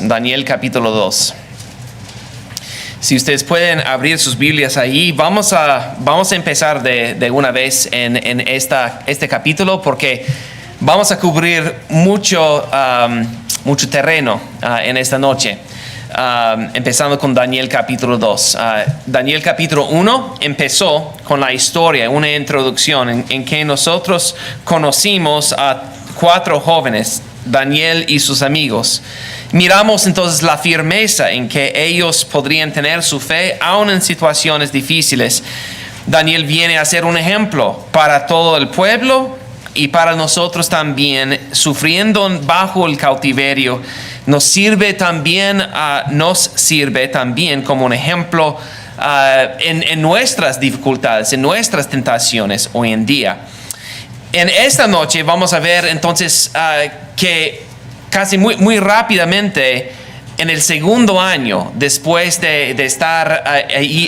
Daniel capítulo 2. Si ustedes pueden abrir sus Biblias ahí, vamos a empezar de una vez en este capítulo, porque vamos a cubrir mucho terreno en esta noche. Empezando con Daniel capítulo 2. Daniel capítulo 1 empezó con la historia, una introducción en que nosotros conocimos a 4 jóvenes, Daniel y sus amigos. Miramos entonces la firmeza en que ellos podrían tener su fe aún en situaciones difíciles. Daniel viene a ser un ejemplo para todo el pueblo y para nosotros también, sufriendo bajo el cautiverio. Nos sirve también como un ejemplo en nuestras dificultades, en nuestras tentaciones hoy en día. En esta noche vamos a ver entonces que casi muy rápidamente, en el segundo año después de estar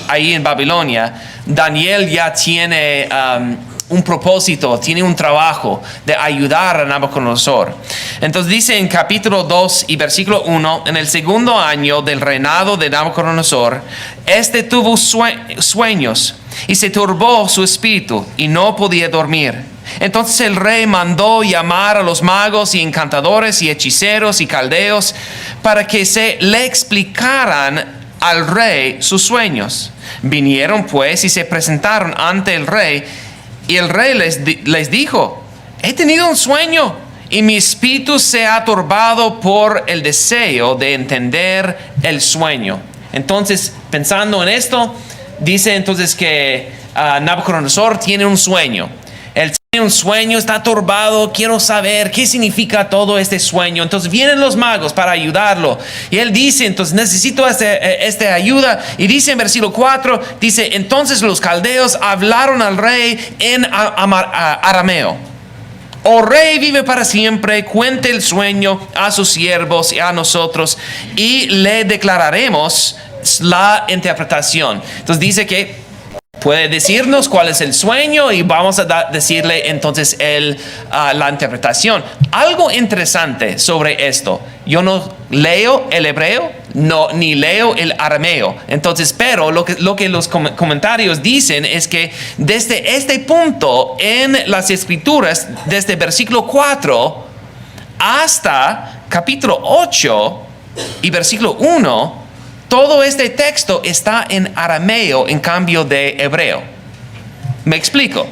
ahí en Babilonia, Daniel ya tiene un propósito, tiene un trabajo de ayudar a Nabucodonosor. Entonces dice en capítulo 2 y versículo 1, en el segundo año del reinado de Nabucodonosor, tuvo sueños y se turbó su espíritu y no podía dormir. Entonces el rey mandó llamar a los magos y encantadores y hechiceros y caldeos para que le explicaran al rey sus sueños. Vinieron pues y se presentaron ante el rey, y el rey les dijo: he tenido un sueño y mi espíritu se ha turbado por el deseo de entender el sueño. Entonces, pensando en esto, dice entonces que Nabucodonosor tiene un sueño. Él tiene un sueño, está turbado, quiero saber qué significa todo este sueño. Entonces vienen los magos para ayudarlo. Y él dice, entonces necesito esta ayuda. Y dice en versículo 4, dice, entonces los caldeos hablaron al rey en arameo. Oh rey, vive para siempre, cuente el sueño a sus siervos y a nosotros, y le declararemos la interpretación. Entonces dice que puede decirnos cuál es el sueño y vamos a decirle entonces la interpretación. Algo interesante sobre esto: yo no leo el hebreo, ni leo el arameo. Entonces, pero lo que los comentarios dicen es que desde este punto en las escrituras, desde versículo 4 hasta capítulo 8 y versículo 1, todo este texto está en arameo en cambio de hebreo. Me explico.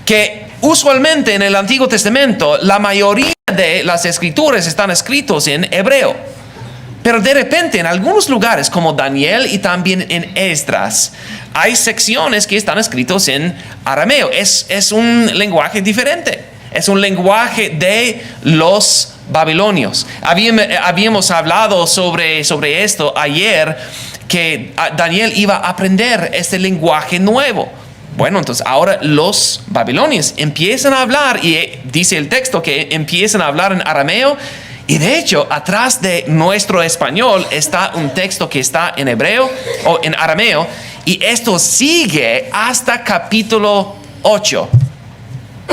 Que usualmente en el Antiguo Testamento la mayoría de las escrituras están escritos en hebreo. Pero de repente en algunos lugares como Daniel y también en Esdras hay secciones que están escritos en arameo. Es un lenguaje diferente. Es un lenguaje de los babilonios. Habíamos hablado sobre esto ayer, que Daniel iba a aprender este lenguaje nuevo. Bueno, entonces ahora los babilonios empiezan a hablar, y dice el texto que empiezan a hablar en arameo. Y de hecho, atrás de nuestro español está un texto que está en hebreo o en arameo, y esto sigue hasta capítulo 8.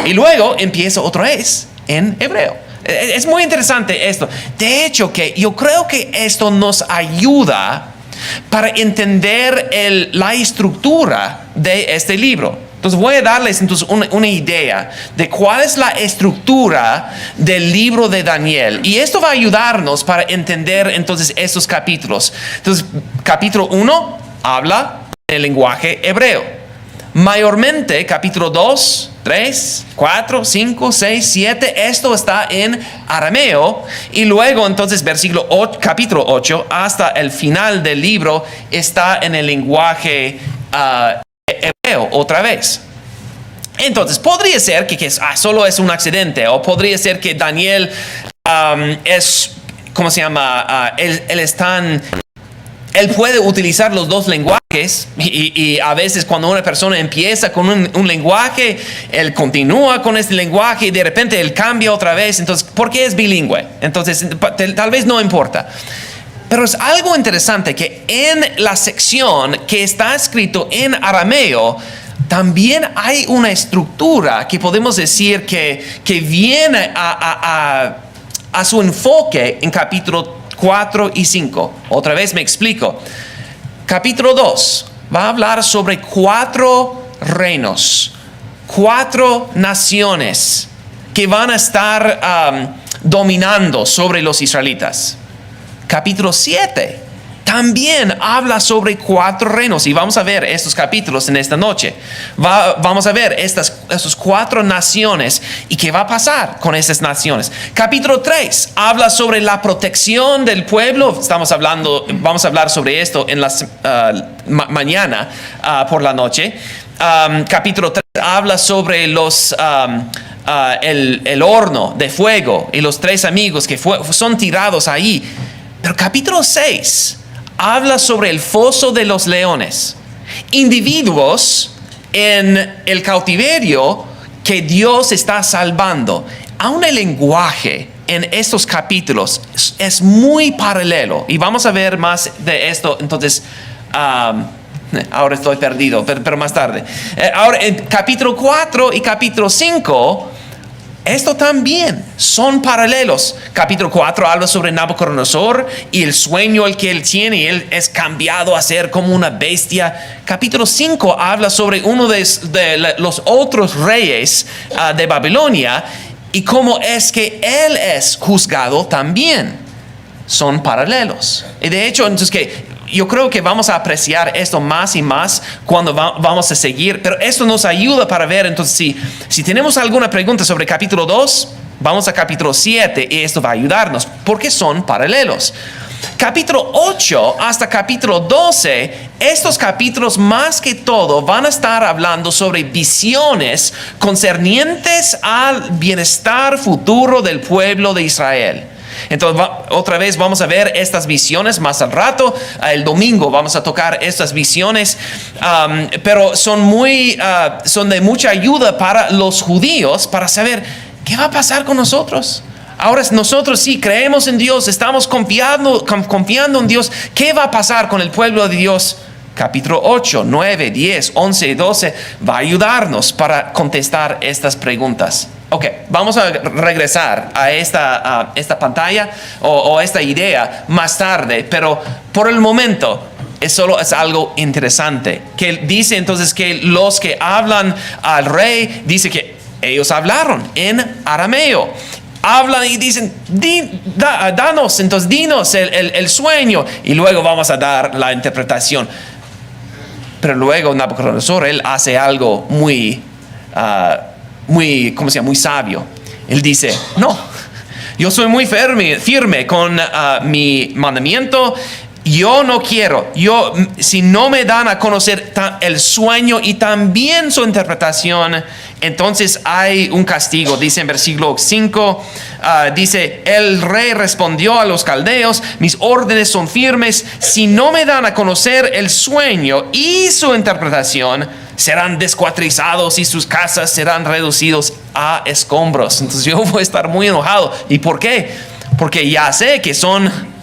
Y luego empieza otra vez en hebreo. Es muy interesante esto. De hecho, que yo creo que esto nos ayuda para entender la estructura de este libro. Entonces voy a darles entonces una idea de cuál es la estructura del libro de Daniel. Y esto va a ayudarnos para entender entonces estos capítulos. Entonces, capítulo 1 habla en el lenguaje hebreo. Mayormente, capítulo 2, 3, 4, 5, 6, 7, esto está en arameo. Y luego, entonces, capítulo 8, hasta el final del libro, está en el lenguaje hebreo otra vez. Entonces, podría ser que solo es un accidente, o podría ser que Daniel él puede utilizar los dos lenguajes, y a veces cuando una persona empieza con un lenguaje, él continúa con este lenguaje y de repente él cambia otra vez. Entonces, ¿por qué es bilingüe? Entonces, tal vez no importa. Pero es algo interesante que en la sección que está escrito en arameo, también hay una estructura que podemos decir que viene a su enfoque en capítulo 4 y 5. Otra vez me explico. Capítulo 2 va a hablar sobre 4 reinos, 4 naciones que van a estar dominando sobre los israelitas. Capítulo 7 también habla sobre 4 reinos y vamos a ver estos capítulos en esta noche. Vamos a ver estas 4 naciones y qué va a pasar con estas naciones. Capítulo 3 habla sobre la protección del pueblo. Vamos a hablar sobre esto en mañana por la noche. Capítulo 3 habla sobre el horno de fuego y los 3 amigos que son tirados ahí. Pero capítulo 6 habla sobre el foso de los leones, individuos en el cautiverio que Dios está salvando. Aún el lenguaje en estos capítulos es muy paralelo y vamos a ver más de esto. Entonces, ahora estoy perdido, pero más tarde. Ahora en capítulo 4 y capítulo 5, esto también son paralelos. Capítulo 4 habla sobre Nabucodonosor y el sueño el que él tiene, y él es cambiado a ser como una bestia. Capítulo 5 habla sobre uno de los otros reyes de Babilonia y cómo es que él es juzgado también. Son paralelos. Y de hecho, entonces yo creo que vamos a apreciar esto más y más cuando vamos a seguir, pero esto nos ayuda para ver. Entonces, si tenemos alguna pregunta sobre capítulo 2, vamos a capítulo 7 y esto va a ayudarnos porque son paralelos. Capítulo 8 hasta capítulo 12, estos capítulos más que todo van a estar hablando sobre visiones concernientes al bienestar futuro del pueblo de Israel. Entonces otra vez vamos a ver estas visiones más al rato. El domingo vamos a tocar estas visiones, pero son de mucha ayuda para los judíos para saber qué va a pasar con nosotros. Ahora nosotros sí creemos en Dios, estamos confiando en Dios. ¿Qué va a pasar con el pueblo de Dios? Capítulo 8, 9, 10, 11 y 12 va a ayudarnos para contestar estas preguntas. Ok, vamos a regresar a esta pantalla o esta idea más tarde, pero por el momento es algo interesante. Que dice entonces que los que hablan al rey, dice que ellos hablaron en arameo. Hablan y dicen, danos, entonces dinos el sueño y luego vamos a dar la interpretación. Pero luego Nabucodonosor, él hace algo muy sabio. Él dice, no, yo soy muy firme con mi mandamiento. Yo no quiero, si no me dan a conocer el sueño y también su interpretación, entonces hay un castigo. Dice en versículo 5, dice, el rey respondió a los caldeos, mis órdenes son firmes, si no me dan a conocer el sueño y su interpretación, serán descuartizados y sus casas serán reducidos a escombros. Entonces yo voy a estar muy enojado. ¿Y por qué? Porque ya sé que son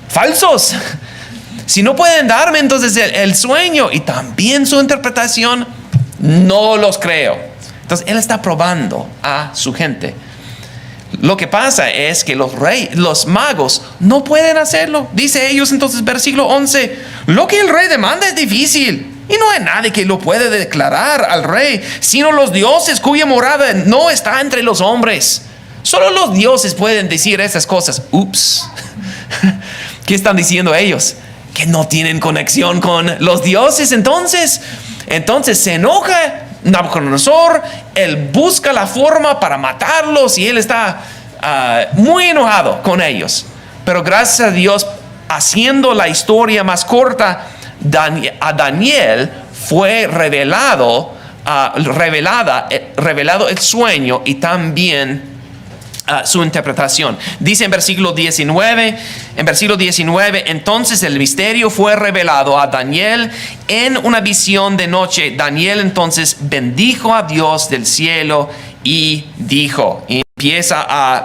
falsos. Si no pueden darme entonces el sueño y también su interpretación, no los creo. Entonces él está probando a su gente. Lo que pasa es que los magos no pueden hacerlo. Dice ellos entonces, versículo 11, lo que el rey demanda es difícil y no hay nadie que lo puede declarar al rey, sino los dioses cuya morada no está entre los hombres. Solo los dioses pueden decir esas cosas. Ups. ¿Qué están diciendo ellos? Que no tienen conexión con los dioses. Entonces se enoja Nabucodonosor. Él busca la forma para matarlos y él está muy enojado con ellos. Pero gracias a Dios, haciendo la historia más corta, a Daniel fue revelado el sueño y también su interpretación. Dice en versículo 19, entonces el misterio fue revelado a Daniel en una visión de noche. Daniel entonces bendijo a Dios del cielo y dijo, y empieza a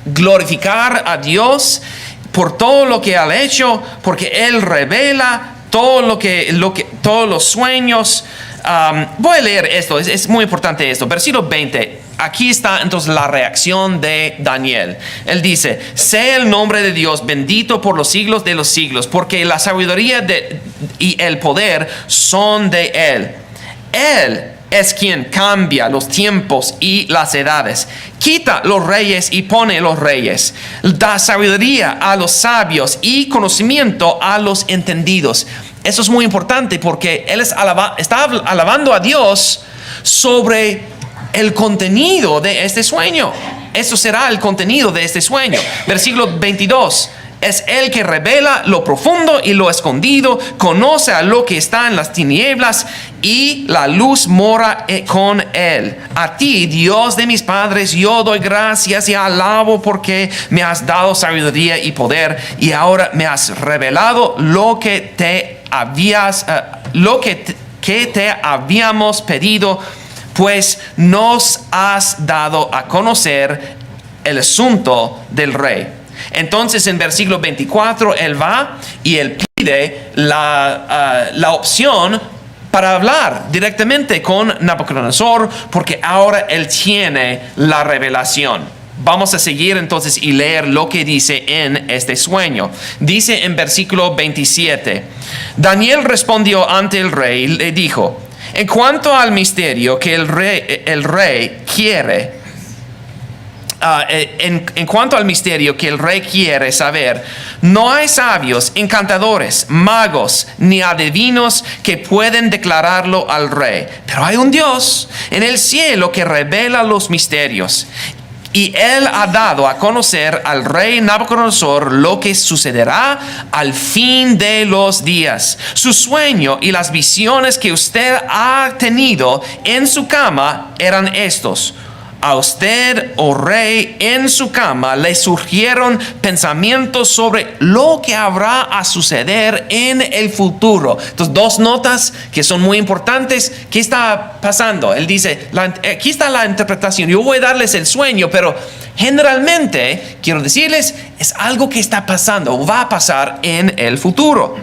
glorificar a Dios por todo lo que ha hecho, porque él revela todos los sueños. Voy a leer esto, es muy importante esto. Versículo 20. aquí está entonces la reacción de Daniel. Él dice: sea el nombre de Dios bendito por los siglos de los siglos, porque la sabiduría y el poder son de Él. Él es quien cambia los tiempos y las edades. Quita los reyes y pone los reyes. Da sabiduría a los sabios y conocimiento a los entendidos. Eso es muy importante porque él está alabando a Dios sobre el contenido de este sueño. Eso será el contenido de este sueño. Versículo 22. Es el que revela lo profundo y lo escondido, conoce a lo que está en las tinieblas y la luz mora con él. A ti, Dios de mis padres, yo doy gracias y alabo porque me has dado sabiduría y poder y ahora me has revelado lo que te habíamos pedido, pues nos has dado a conocer el asunto del rey. Entonces en versículo 24 él va y él pide la opción para hablar directamente con Nabucodonosor, porque ahora él tiene la revelación. Vamos a seguir entonces y leer lo que dice en este sueño. Dice en versículo 27: Daniel respondió ante el rey y le dijo: en cuanto al misterio que el rey quiere, en cuanto al misterio que el rey quiere saber, no hay sabios, encantadores, magos, ni adivinos que pueden declararlo al rey. Pero hay un Dios en el cielo que revela los misterios. Y él ha dado a conocer al rey Nabucodonosor lo que sucederá al fin de los días. Su sueño y las visiones que usted ha tenido en su cama eran estos: a usted, oh rey, en su cama le surgieron pensamientos sobre lo que habrá a suceder en el futuro. Entonces, dos notas que son muy importantes. ¿Qué está pasando? Él dice, aquí está la interpretación. Yo voy a darles el sueño, pero generalmente, quiero decirles, es algo que está pasando, va a pasar en el futuro.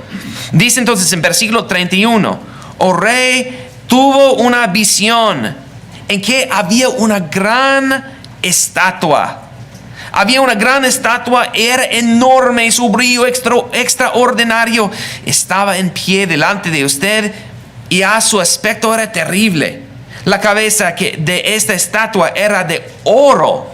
Dice entonces en versículo 31, oh rey, tuvo una visión en que había una gran estatua. Había una gran estatua, era enorme, su brillo extraordinario. Estaba en pie delante de usted y a su aspecto era terrible. La cabeza de esta estatua era de oro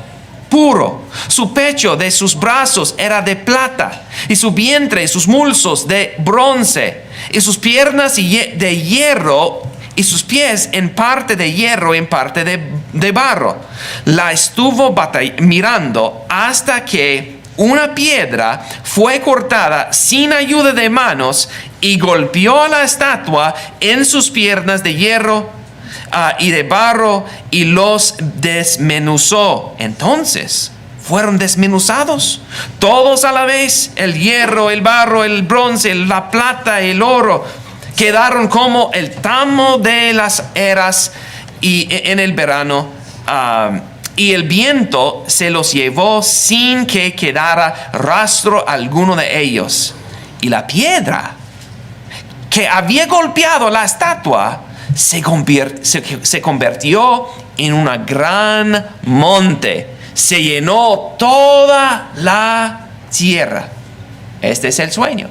puro. Su pecho de sus brazos era de plata y su vientre y sus muslos de bronce y sus piernas de hierro y sus pies en parte de hierro y en parte de barro. La estuvo mirando hasta que una piedra fue cortada sin ayuda de manos y golpeó a la estatua en sus piernas de hierro y de barro y los desmenuzó. Entonces fueron desmenuzados todos a la vez: el hierro, el barro, el bronce, la plata, el oro. Quedaron como el tamo de las eras y en el verano, y el viento se los llevó sin que quedara rastro alguno de ellos. Y la piedra que había golpeado la estatua se convirtió en una gran monte. Se llenó toda la tierra. Este es el sueño.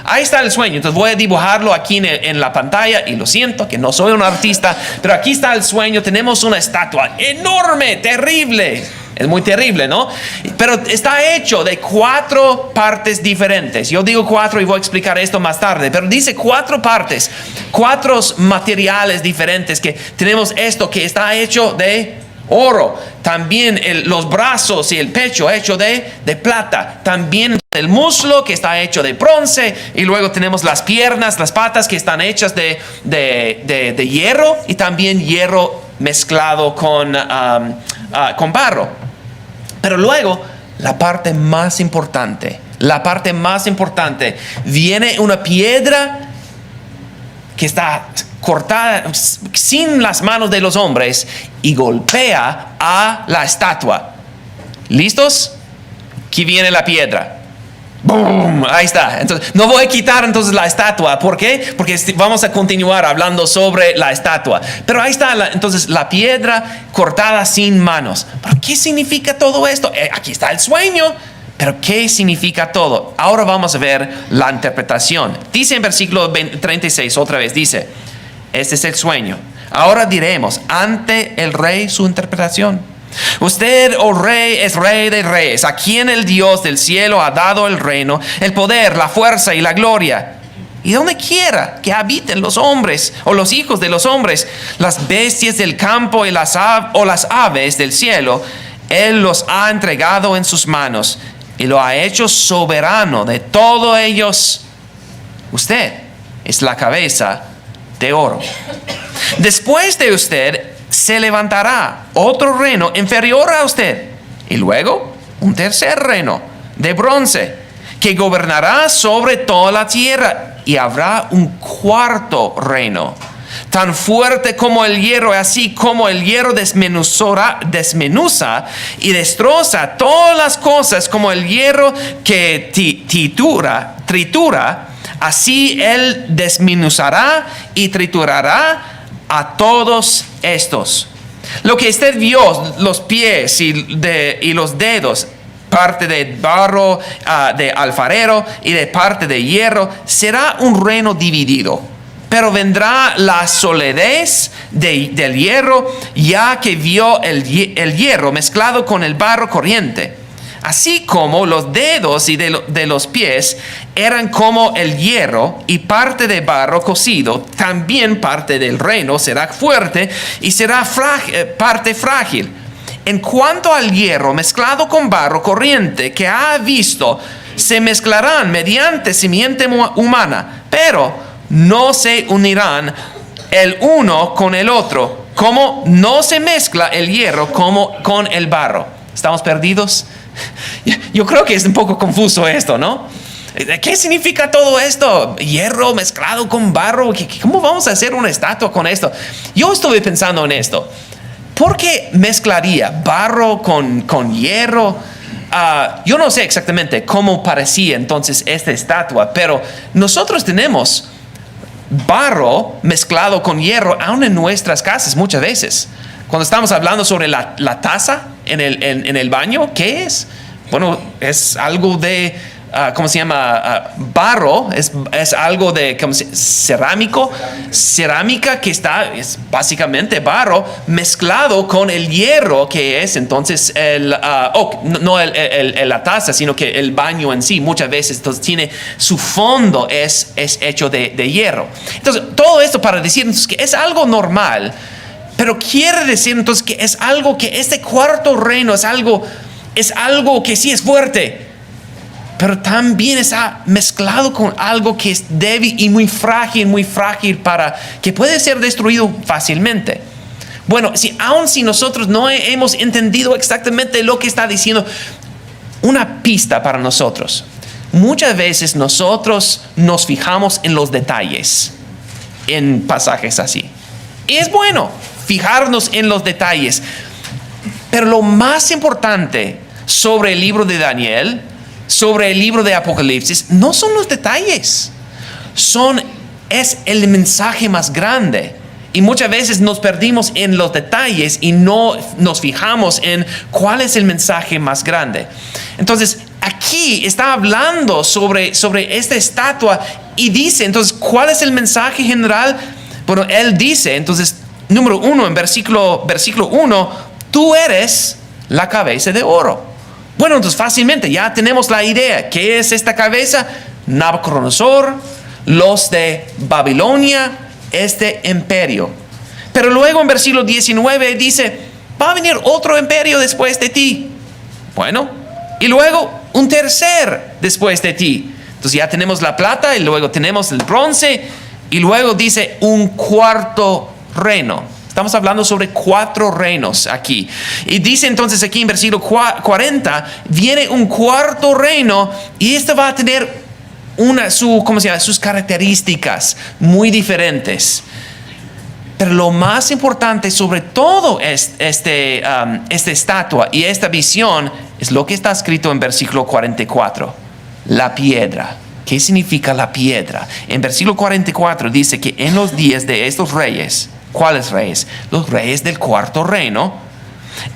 Ahí está el sueño. Entonces voy a dibujarlo aquí en la pantalla. Y lo siento que no soy un artista, pero aquí está el sueño. Tenemos una estatua enorme, terrible. Es muy terrible, ¿no? Pero está hecho de 4 partes diferentes. Yo digo 4 y voy a explicar esto más tarde. Pero dice 4 partes, 4 materiales diferentes. Que tenemos esto que está hecho de oro. También los brazos y el pecho hecho de plata. También el muslo que está hecho de bronce. Y luego tenemos las piernas, las patas que están hechas de hierro. Y también hierro mezclado con barro. Pero luego la parte más importante. Viene una piedra que está cortada sin las manos de los hombres y golpea a la estatua. ¿Listos? Aquí viene la piedra. ¡Boom! Ahí está. Entonces, no voy a quitar entonces la estatua. ¿Por qué? Porque vamos a continuar hablando sobre la estatua. Pero ahí está entonces la piedra cortada sin manos. ¿Pero qué significa todo esto? Aquí está el sueño. Pero ¿qué significa todo? Ahora vamos a ver la interpretación. Dice en versículo 36 otra vez, dice, este es el sueño. Ahora diremos ante el rey su interpretación. Usted, oh rey, es rey de reyes, a quien el Dios del cielo ha dado el reino, el poder, la fuerza y la gloria. Y donde quiera que habiten los hombres o los hijos de los hombres, las bestias del campo y las aves del cielo, Él los ha entregado en sus manos y lo ha hecho soberano de todos ellos. Usted es la cabeza de oro. Después de usted se levantará otro reino inferior a usted, y luego un tercer reino de bronce que gobernará sobre toda la tierra, y habrá un cuarto reino tan fuerte como el hierro, así como el hierro desmenuza y destroza todas las cosas como el hierro que tritura, así él desmenuzará y triturará a todos estos. Lo que usted vio, los pies y los dedos, parte de barro de alfarero y de parte de hierro, será un reino dividido. Pero vendrá la solidez del hierro, ya que vio el hierro mezclado con el barro corriente. Así como los dedos y de los pies eran como el hierro y parte de barro cocido, también parte del reino será fuerte y será parte frágil. En cuanto al hierro mezclado con barro corriente que ha visto, se mezclarán mediante simiente humana, pero no se unirán el uno con el otro, como no se mezcla el hierro como con el barro. ¿Estamos perdidos? Yo creo que es un poco confuso esto, ¿no? ¿Qué significa todo esto? Hierro mezclado con barro. ¿Cómo vamos a hacer una estatua con esto? Yo estuve pensando en esto. ¿Por qué mezclaría barro con hierro? Yo no sé exactamente cómo parecía entonces esta estatua, pero nosotros tenemos barro mezclado con hierro aún en nuestras casas muchas veces. Cuando estamos hablando sobre la taza en el baño, ¿qué es? Bueno, es algo de, ¿cómo se llama? Barro, es algo de cerámica que es básicamente barro mezclado con el hierro, que es entonces no la taza, sino que el baño en sí. Muchas veces entonces tiene su fondo es hecho de hierro. Entonces, todo esto para decirnos que es algo normal. Pero quiere decir entonces que es algo que este cuarto reino es algo que sí es fuerte, pero también está mezclado con algo que es débil y muy frágil para que puede ser destruido fácilmente. Bueno, aun si nosotros no hemos entendido exactamente lo que está diciendo, una pista para nosotros. Muchas veces nosotros nos fijamos en los detalles en pasajes así. Y es bueno fijarnos en los detalles. Pero lo más importante sobre el libro de Daniel, sobre el libro de Apocalipsis, no son los detalles. Es el mensaje más grande. Y muchas veces nos perdimos en los detalles y no nos fijamos en cuál es el mensaje más grande. Entonces, aquí está hablando sobre esta estatua y dice, entonces, ¿cuál es el mensaje general? Bueno, él dice, entonces, número 1, en versículo 1, tú eres la cabeza de oro. Bueno, entonces fácilmente ya tenemos la idea. ¿Qué es esta cabeza? Nabucodonosor, los de Babilonia, este imperio. Pero luego en versículo 19 dice, va a venir otro imperio después de ti. Bueno, y luego un tercer después de ti. Entonces ya tenemos la plata y luego tenemos el bronce y luego dice un cuarto reino. Estamos hablando sobre 4 reinos aquí. Y dice entonces aquí en versículo 40, viene un cuarto reino y este va a tener sus características muy diferentes. Pero lo más importante sobre todo esta estatua y esta visión es lo que está escrito en versículo 44. la piedra. ¿Qué significa la piedra? En versículo 44 dice que en los días de estos reyes, ¿cuáles reyes? Los reyes del cuarto reino,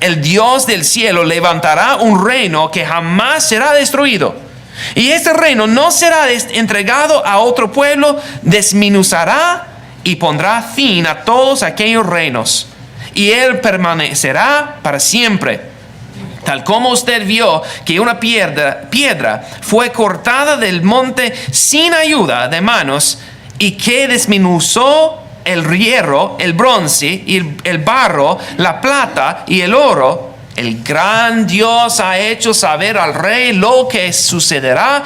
el Dios del cielo levantará un reino que jamás será destruido. Y este reino no será entregado a otro pueblo, desmenuzará y pondrá fin a todos aquellos reinos. Y él permanecerá para siempre. Tal como usted vio que una piedra fue cortada del monte sin ayuda de manos y que desmenuzó el hierro, el bronce, y el barro, la plata y el oro, el gran Dios ha hecho saber al rey lo que sucederá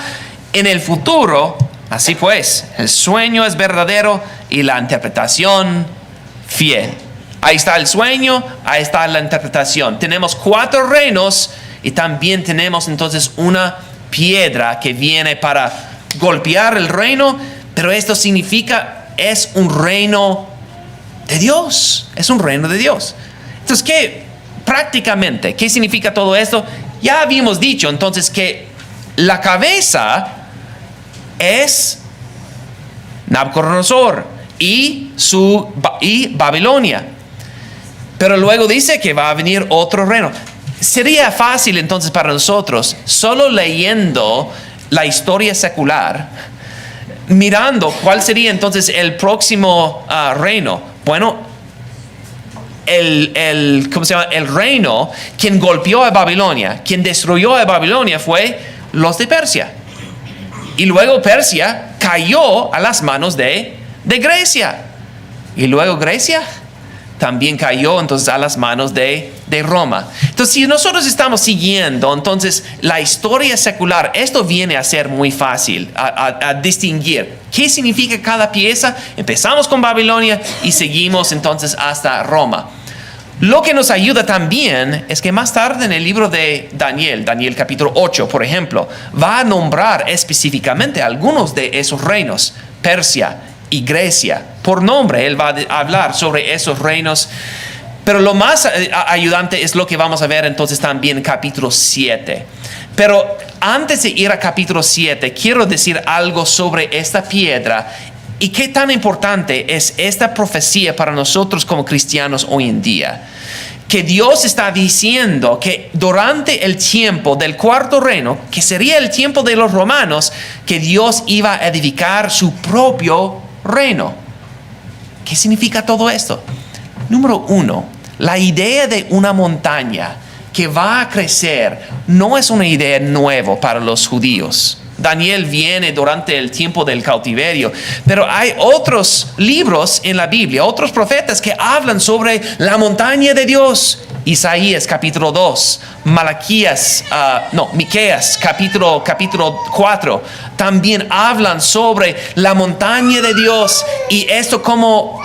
en el futuro. Así pues, el sueño es verdadero y la interpretación fiel. Ahí está el sueño, ahí está la interpretación. Tenemos 4 reinos y también tenemos entonces una piedra que viene para golpear el reino, pero esto significa es un reino de Dios, es un reino de Dios. Entonces, ¿qué significa todo esto? Ya habíamos dicho entonces que la cabeza es Nabucodonosor y Babilonia. Pero luego dice que va a venir otro reino. Sería fácil entonces para nosotros, solo leyendo la historia secular, mirando cuál sería entonces el próximo reino. Bueno, ¿cómo se llama? El reino, quien golpeó a Babilonia, quien destruyó a Babilonia fue los de Persia. Y luego Persia cayó a las manos de Grecia. Y luego Grecia también cayó entonces a las manos de Roma. Entonces, si nosotros estamos siguiendo entonces la historia secular, esto viene a ser muy fácil a distinguir qué significa cada pieza. Empezamos con Babilonia y seguimos entonces hasta Roma. Lo que nos ayuda también es que más tarde en el libro de Daniel capítulo 8, por ejemplo, va a nombrar específicamente algunos de esos reinos, Persia y Grecia, por nombre. Él va a hablar sobre esos reinos. Pero lo más ayudante es lo que vamos a ver entonces también en capítulo 7. Pero antes de ir a capítulo 7, quiero decir algo sobre esta piedra y qué tan importante es esta profecía para nosotros como cristianos hoy en día. Que Dios está diciendo que durante el tiempo del cuarto reino, que sería el tiempo de los romanos, que Dios iba a edificar su propio reino. ¿Qué significa todo esto? Número 1, la idea de una montaña que va a crecer no es una idea nueva para los judíos. Daniel viene durante el tiempo del cautiverio, pero hay otros libros en la Biblia, otros profetas que hablan sobre la montaña de Dios. Isaías capítulo 2, Miqueas capítulo 4, también hablan sobre la montaña de Dios y esto como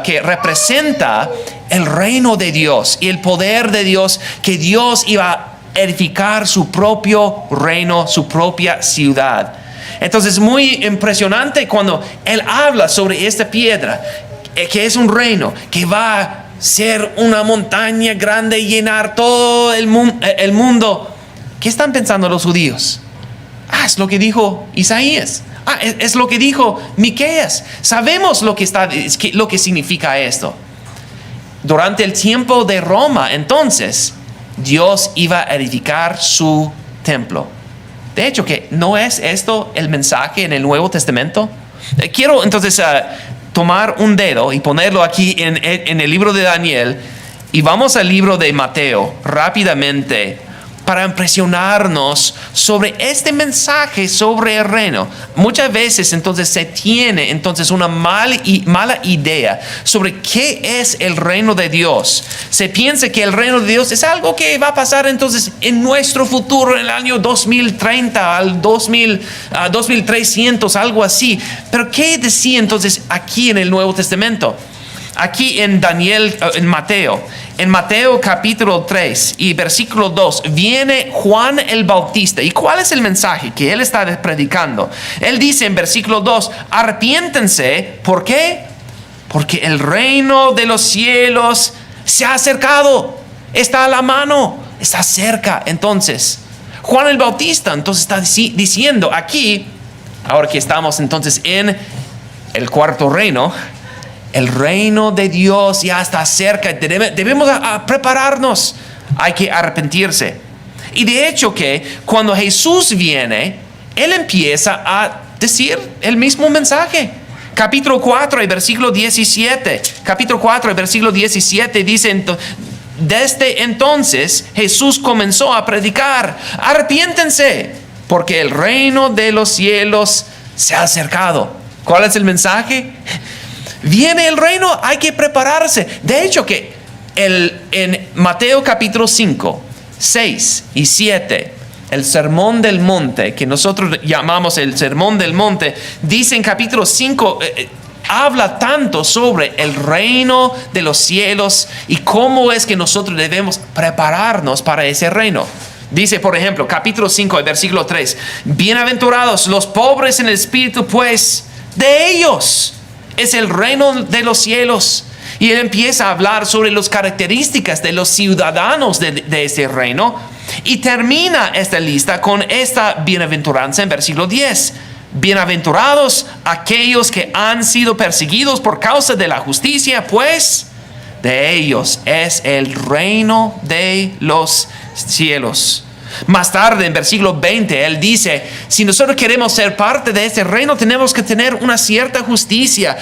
que representa el reino de Dios y el poder de Dios, que Dios iba a edificar su propio reino, su propia ciudad. Entonces es muy impresionante cuando él habla sobre esta piedra, que es un reino que va a ser una montaña grande y llenar todo el mundo. ¿Qué están pensando los judíos? Es lo que dijo Isaías. Es lo que dijo Miqueas. Sabemos lo que significa esto. Durante el tiempo de Roma, entonces, Dios iba a edificar su templo. De hecho, que ¿no es esto el mensaje en el Nuevo Testamento? Quiero entonces tomar un dedo y ponerlo aquí en el libro de Daniel y vamos al libro de Mateo rápidamente para impresionarnos sobre este mensaje sobre el reino. Muchas veces entonces se tiene entonces una mala idea sobre qué es el reino de Dios. Se piensa que el reino de Dios es algo que va a pasar entonces en nuestro futuro, en el año 2030 al 2300, algo así. Pero ¿qué decía entonces aquí en el Nuevo Testamento? Aquí en Mateo capítulo 3 y versículo 2, viene Juan el Bautista. ¿Y cuál es el mensaje que él está predicando? Él dice en versículo 2, arrepiéntense. ¿Por qué? Porque el reino de los cielos se ha acercado, está a la mano, está cerca. Entonces, Juan el Bautista entonces está diciendo aquí, ahora que estamos entonces en el cuarto reino, el reino de Dios ya está cerca, debemos prepararnos, hay que arrepentirse. Y de hecho que cuando Jesús viene, Él empieza a decir el mismo mensaje. Capítulo 4 y versículo 17. Capítulo 4 y versículo 17 dice: desde entonces Jesús comenzó a predicar: arrepiéntense, porque el reino de los cielos se ha acercado. ¿Cuál es el mensaje? Viene el reino, hay que prepararse. De hecho que en Mateo capítulo 5, 6 y 7, el sermón del monte, que nosotros llamamos el sermón del monte, dice en capítulo 5, habla tanto sobre el reino de los cielos y cómo es que nosotros debemos prepararnos para ese reino. Dice, por ejemplo, capítulo 5, versículo 3, bienaventurados los pobres en el espíritu, pues de ellos es el reino de los cielos. Y él empieza a hablar sobre las características de los ciudadanos de ese reino. Y termina esta lista con esta bienaventuranza en versículo 10. Bienaventurados aquellos que han sido perseguidos por causa de la justicia, pues de ellos es el reino de los cielos. Más tarde, en versículo 20, él dice: si nosotros queremos ser parte de este reino, tenemos que tener una cierta justicia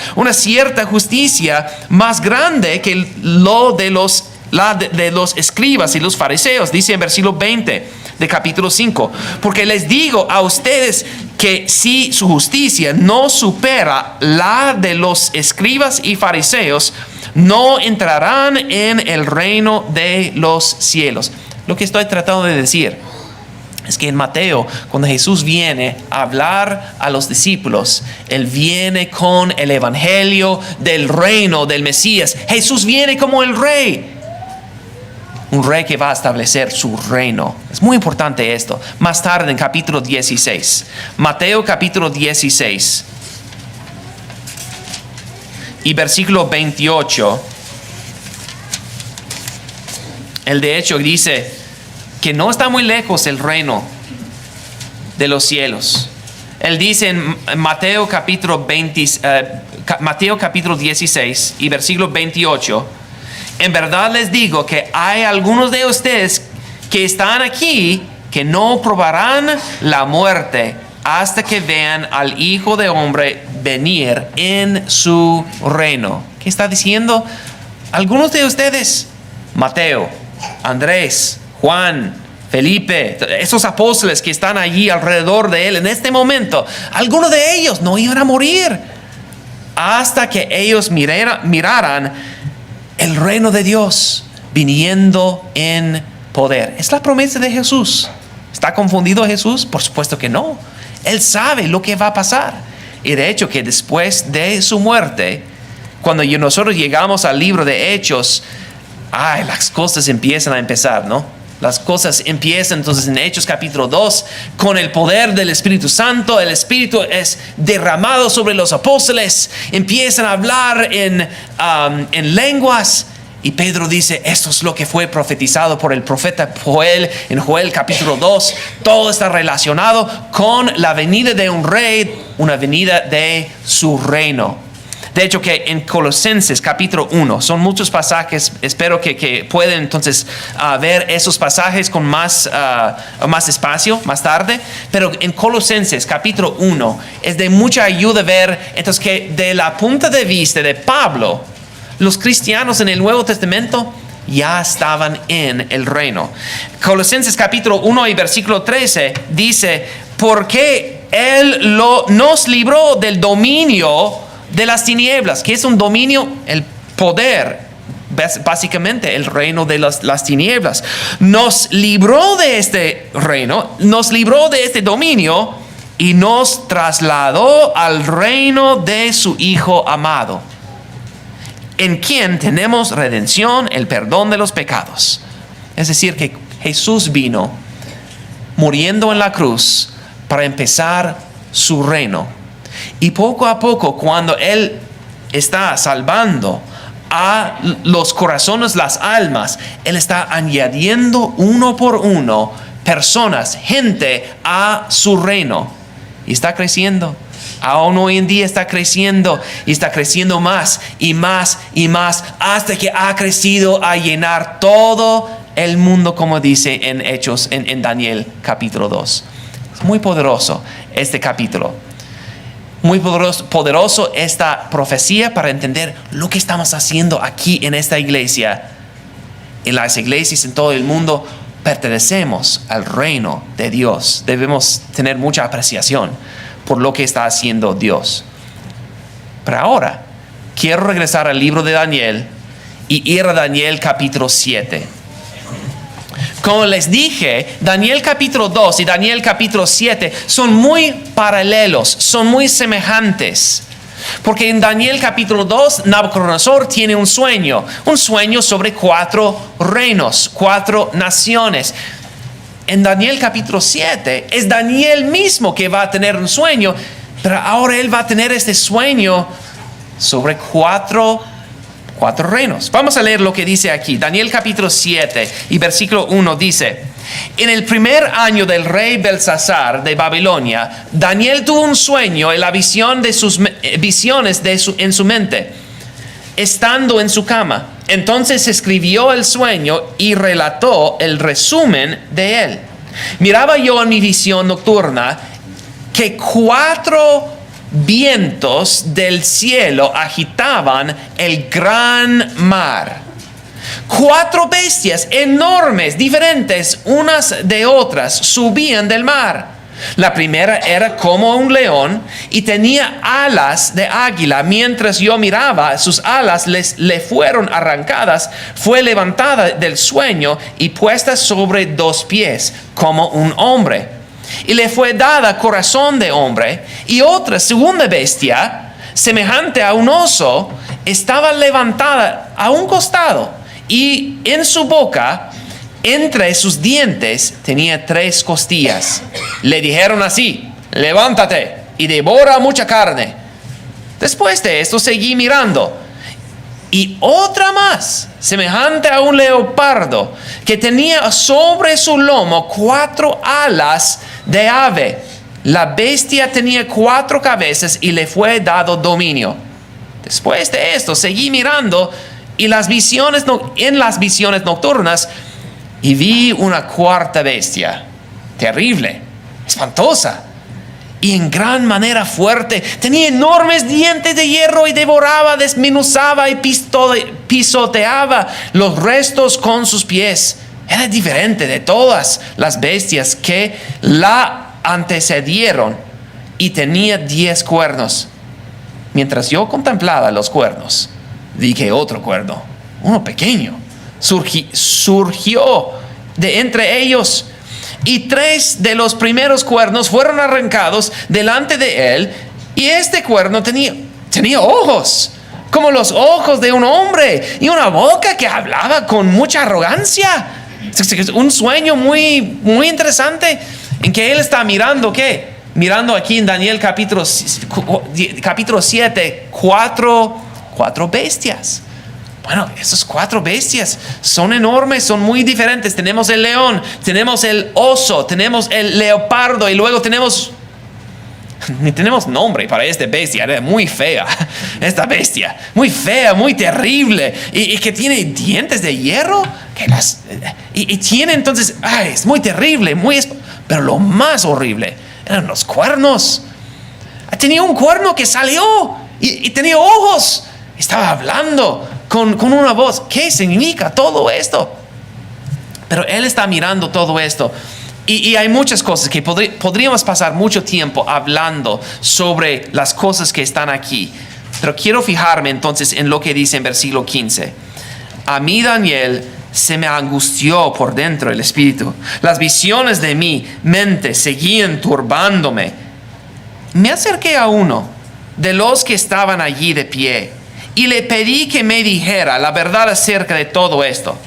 más grande que lo de los escribas y los fariseos. Dice en versículo 20 de capítulo 5: porque les digo a ustedes que si su justicia no supera la de los escribas y fariseos, no entrarán en el reino de los cielos. Lo que estoy tratando de decir es que en Mateo, cuando Jesús viene a hablar a los discípulos, Él viene con el evangelio del reino del Mesías. Jesús viene como el rey. Un rey que va a establecer su reino. Es muy importante esto. Más tarde en capítulo 16. Mateo capítulo 16. Y versículo 28. Él de hecho dice que no está muy lejos el reino de los cielos. Él dice en Mateo capítulo 16 y versículo 28: en verdad les digo que hay algunos de ustedes que están aquí que no probarán la muerte hasta que vean al Hijo de Hombre venir en su reino. ¿Qué está diciendo? Algunos de ustedes, Mateo, Andrés, Juan, Felipe, esos apóstoles que están allí alrededor de él en este momento, algunos de ellos no iban a morir hasta que ellos miraran el reino de Dios viniendo en poder. Es la promesa de Jesús. ¿Está confundido Jesús? Por supuesto que no. Él sabe lo que va a pasar. Y de hecho que después de su muerte, cuando nosotros llegamos al libro de Hechos, las cosas empiezan a empezar, ¿no? Las cosas empiezan entonces en Hechos capítulo 2 con el poder del Espíritu Santo. El Espíritu es derramado sobre los apóstoles. Empiezan a hablar en lenguas. Y Pedro dice: esto es lo que fue profetizado por el profeta Joel en Joel capítulo 2. Todo está relacionado con la venida de un rey, una venida de su reino. De hecho que en Colosenses capítulo 1 son muchos pasajes. Espero que puedan entonces ver esos pasajes con más espacio más tarde. Pero en Colosenses capítulo 1 es de mucha ayuda ver entonces que de la punta de vista de Pablo, los cristianos en el Nuevo Testamento ya estaban en el reino. Colosenses capítulo 1 y versículo 13 dice: porque Él nos libró del dominio de las tinieblas. ¿Qué es un dominio? El poder, básicamente el reino de las tinieblas. Nos libró de este reino, nos libró de este dominio y nos trasladó al reino de su Hijo amado, en quien tenemos redención, el perdón de los pecados. Es decir, que Jesús vino muriendo en la cruz para empezar su reino. Y poco a poco, cuando Él está salvando a los corazones, las almas, Él está añadiendo uno por uno personas, gente a su reino. Y está creciendo. Aún hoy en día está creciendo y está creciendo más y más y más hasta que ha crecido a llenar todo el mundo, como dice en Hechos, en Daniel capítulo 2. Es muy poderoso este capítulo. Muy poderoso esta profecía para entender lo que estamos haciendo aquí en esta iglesia. En las iglesias en todo el mundo pertenecemos al reino de Dios. Debemos tener mucha apreciación por lo que está haciendo Dios. Pero ahora quiero regresar al libro de Daniel y ir a Daniel capítulo 7. Como les dije, Daniel capítulo 2 y Daniel capítulo 7 son muy paralelos, son muy semejantes. Porque en Daniel capítulo 2, Nabucodonosor tiene un sueño sobre 4 reinos, 4 naciones. En Daniel capítulo 7 es Daniel mismo que va a tener un sueño, pero ahora él va a tener este sueño sobre 4 reinos. Vamos a leer lo que dice aquí. Daniel capítulo 7 y versículo 1 dice: en el primer año del rey Belsasar de Babilonia, Daniel tuvo un sueño y la visión de sus visiones en su mente, estando en su cama. Entonces escribió el sueño y relató el resumen de él. Miraba yo en mi visión nocturna que 4 vientos del cielo agitaban el gran mar. 4 bestias enormes, diferentes unas de otras, subían del mar. La primera era como un león y tenía alas de águila. Mientras yo miraba, sus alas le fueron arrancadas, fue levantada del sueño y puesta sobre 2 pies, como un hombre. Y le fue dada corazón de hombre. Y otra segunda bestia, semejante a un oso, estaba levantada a un costado, y en su boca, entre sus dientes, tenía 3 costillas. Le dijeron así: levántate y devora mucha carne. Después de esto seguí mirando, y otra más, semejante a un leopardo, que tenía sobre su lomo 4 alas de ave. La bestia tenía 4 cabezas y le fue dado dominio. Después de esto seguí mirando en las visiones nocturnas, y vi una 4ª bestia, terrible, espantosa, y en gran manera fuerte. Tenía enormes dientes de hierro y devoraba, desmenuzaba y pisoteaba los restos con sus pies. Era diferente de todas las bestias que la antecedieron, y tenía 10 cuernos. Mientras yo contemplaba los cuernos, vi que otro cuerno, uno pequeño, surgió de entre ellos, y 3 de los primeros cuernos fueron arrancados delante de él, y este cuerno tenía ojos como los ojos de un hombre y una boca que hablaba con mucha arrogancia. Un sueño muy, muy interesante en que él está mirando, ¿qué? Mirando aquí en Daniel capítulo 7, 4 bestias. Bueno, esas 4 bestias son enormes, son muy diferentes. Tenemos el león, tenemos el oso, tenemos el leopardo, y luego ni tenemos nombre para esta bestia. Era muy fea esta bestia, muy fea, muy terrible, y que tiene dientes de hierro, y tiene entonces, es muy terrible, pero lo más horrible eran los cuernos. Tenía un cuerno que salió y tenía ojos, estaba hablando con una voz. ¿Qué significa todo esto? Pero él está mirando todo esto, y hay muchas cosas que podríamos pasar mucho tiempo hablando sobre las cosas que están aquí, pero quiero fijarme entonces en lo que dice en versículo 15. A mí, Daniel, se me angustió por dentro el espíritu. Las visiones de mi mente seguían turbándome. Me acerqué a uno de los que estaban allí de pie y le pedí que me dijera la verdad acerca de todo esto.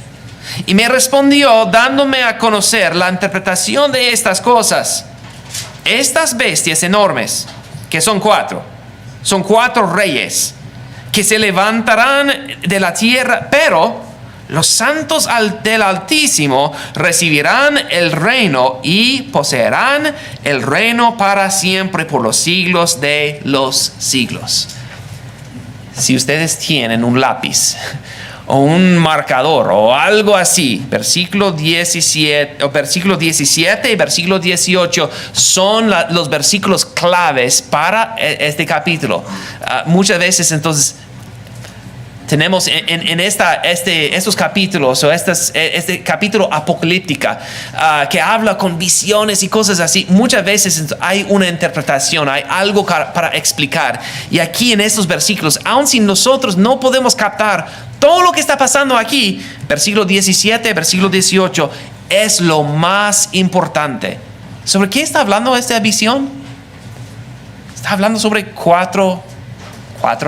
Y me respondió dándome a conocer la interpretación de estas cosas. Estas bestias enormes, que son 4 reyes que se levantarán de la tierra, pero Los santos del Altísimo recibirán el reino y poseerán el reino para siempre por los siglos de los siglos. Si ustedes tienen un lápiz o un marcador o algo así, versículo 17 y versículo 18 son los versículos claves para este capítulo. Muchas veces entonces tenemos en estos capítulos o este capítulo apocalíptica que habla con visiones y cosas así. Muchas veces hay una interpretación, hay algo para explicar. Y aquí en estos versículos, aun si nosotros no podemos captar todo lo que está pasando aquí, versículo 17, versículo 18, es lo más importante. ¿Sobre qué está hablando esta visión? Está hablando sobre cuatro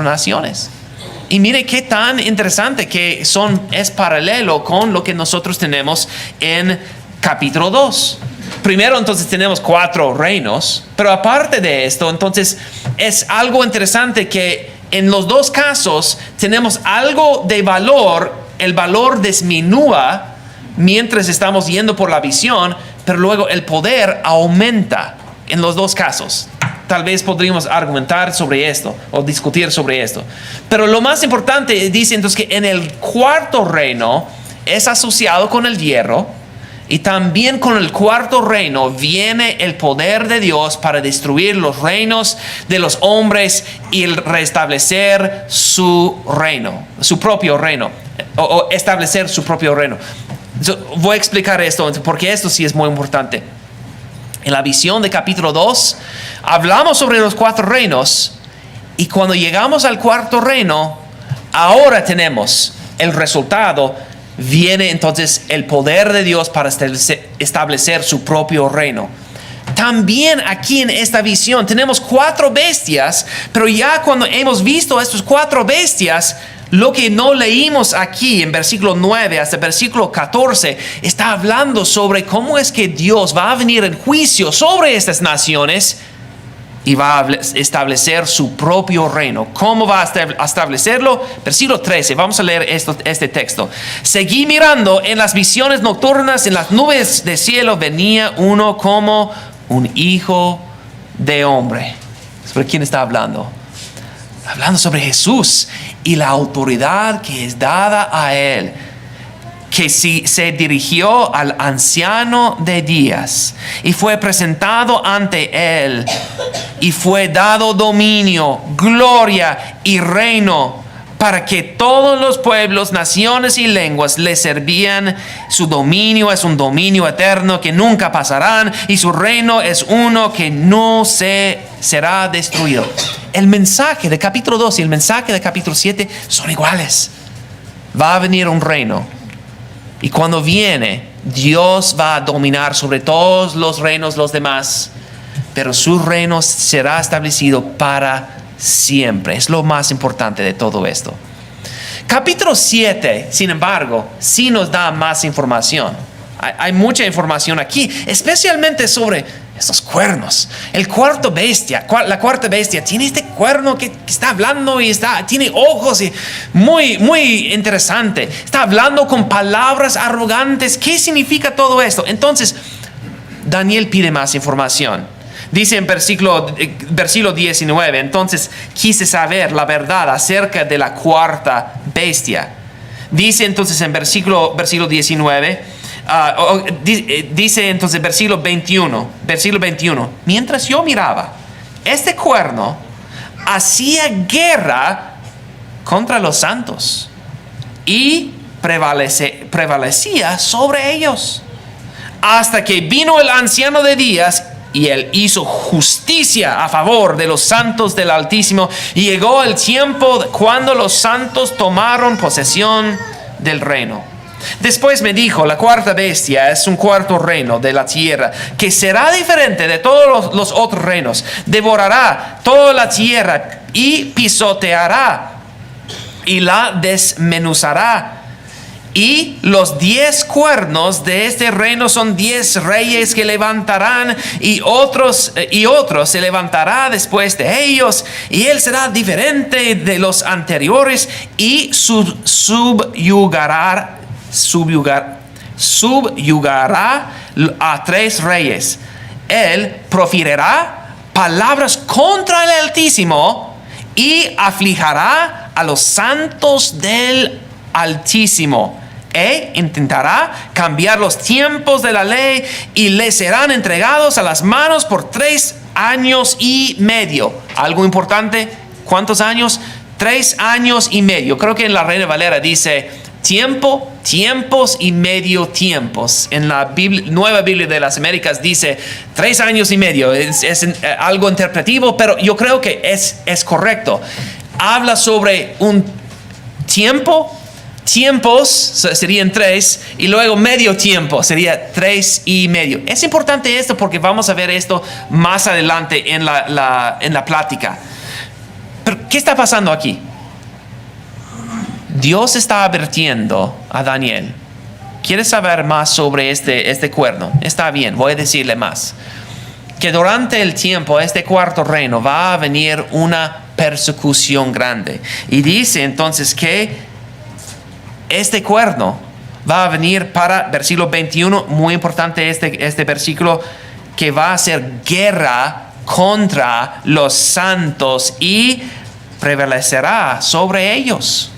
naciones. Y mire qué tan interesante que es paralelo con lo que nosotros tenemos en capítulo 2. Primero, entonces, tenemos 4 reinos, pero aparte de esto, entonces, es algo interesante que en los dos casos tenemos algo de valor. El valor disminúa mientras estamos yendo por la visión, pero luego el poder aumenta en los dos casos. Tal vez podríamos argumentar sobre esto o discutir sobre esto. Pero lo más importante dice entonces que en el cuarto reino es asociado con el hierro, y también con el cuarto reino viene el poder de Dios para destruir los reinos de los hombres y restablecer su reino, su propio reino, o establecer su propio reino. Voy a explicar esto porque esto sí es muy importante. En la visión de capítulo 2 hablamos sobre los 4 reinos, y cuando llegamos al cuarto reino, ahora tenemos el resultado. Viene entonces el poder de Dios para establecer su propio reino. También aquí en esta visión tenemos 4 bestias, pero ya cuando hemos visto estas 4 bestias, lo que no leímos aquí en versículo 9 hasta versículo 14 está hablando sobre cómo es que Dios va a venir en juicio sobre estas naciones y va a establecer su propio reino. ¿Cómo va a establecerlo? Versículo 13, vamos a leer este texto. Seguí mirando en las visiones nocturnas, en las nubes de cielo venía uno como un hijo de hombre. ¿Sobre quién está hablando? Hablando sobre Jesús y la autoridad que es dada a él, que se dirigió al anciano de días y fue presentado ante él, y fue dado dominio, gloria y reino, para que todos los pueblos, naciones y lenguas le servían. Su dominio es un dominio eterno que nunca pasarán, y su reino es uno que no será destruido. El mensaje de capítulo 2 y el mensaje de capítulo 7 son iguales. Va a venir un reino, y cuando viene, Dios va a dominar sobre todos los reinos, los demás, pero su reino será establecido para siempre. Es lo más importante de todo esto. Capítulo 7, sin embargo, sí nos da más información. Hay mucha información aquí, especialmente sobre estos cuernos. La cuarta bestia tiene este cuerno que está hablando y tiene ojos, y muy interesante. Está hablando con palabras arrogantes. ¿Qué significa todo esto? Entonces, Daniel pide más información. Dice en versículo 19, entonces quise saber la verdad acerca de la cuarta bestia. Dice entonces en versículo 19, dice entonces versículo 21, mientras yo miraba, este cuerno hacía guerra contra los santos y prevalecía sobre ellos, hasta que vino el anciano de días, y él hizo justicia a favor de los santos del Altísimo, y llegó el tiempo cuando los santos tomaron posesión del reino. Después me dijo, la cuarta bestia es un cuarto reino de la tierra, que será diferente de todos los otros reinos. Devorará toda la tierra y pisoteará y la desmenuzará. Y los 10 cuernos de este reino son 10 reyes que levantarán, y otros se levantará después de ellos, y él será diferente de los anteriores, y subyugará subyugará a 3 reyes. Él proferirá palabras contra el Altísimo y afligirá a los santos del Altísimo. E intentará cambiar los tiempos de la ley y les serán entregados a las manos por 3 años y medio. Algo importante, ¿cuántos años? 3 años y medio. Creo que en la Reina Valera dice tiempo, tiempos y medio tiempos. En la Nueva Biblia de las Américas dice 3 años y medio. Es algo interpretativo, pero yo creo que es correcto. Habla sobre un tiempo. Tiempos serían 3 y luego medio tiempo sería 3 y medio. Es importante esto porque vamos a ver esto más adelante en la plática. Pero ¿qué está pasando aquí? Dios está advirtiendo a Daniel. ¿Quieres saber más sobre este cuerno? Está bien, voy a decirle más. Que durante el tiempo, este cuarto reino, va a venir una persecución grande. Y dice entonces que este cuerno va a venir para, versículo 21, muy importante este versículo, que va a hacer guerra contra los santos y prevalecerá sobre ellos.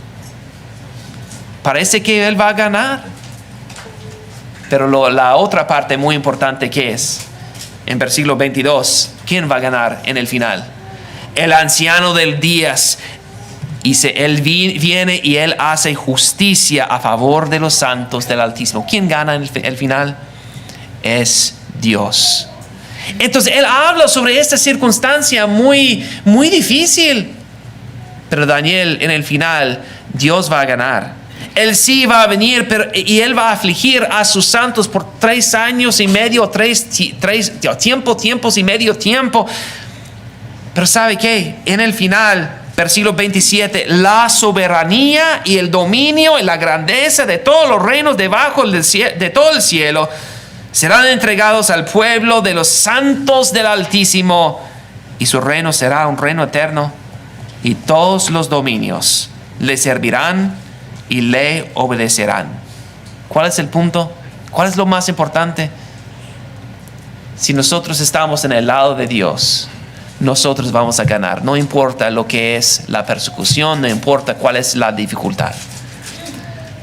Parece que él va a ganar. Pero la otra parte muy importante que es, en versículo 22, ¿quién va a ganar en el final? El anciano del días. Él viene y él hace justicia a favor de los santos del Altísimo. ¿Quién gana en el final? Es Dios. Entonces él habla sobre esta circunstancia muy, muy difícil. Pero Daniel, en el final, Dios va a ganar. Él sí va a venir, y él va a afligir a sus santos por 3 años y medio, tiempos y medio tiempo. Pero ¿sabe qué? En el final, versículo 27, la soberanía y el dominio y la grandeza de todos los reinos debajo de todo el cielo serán entregados al pueblo de los santos del Altísimo, y su reino será un reino eterno, y todos los dominios le servirán y le obedecerán. ¿Cuál es el punto? ¿Cuál es lo más importante? Si nosotros estamos en el lado de Dios, nosotros vamos a ganar. No importa lo que es la persecución, no importa cuál es la dificultad.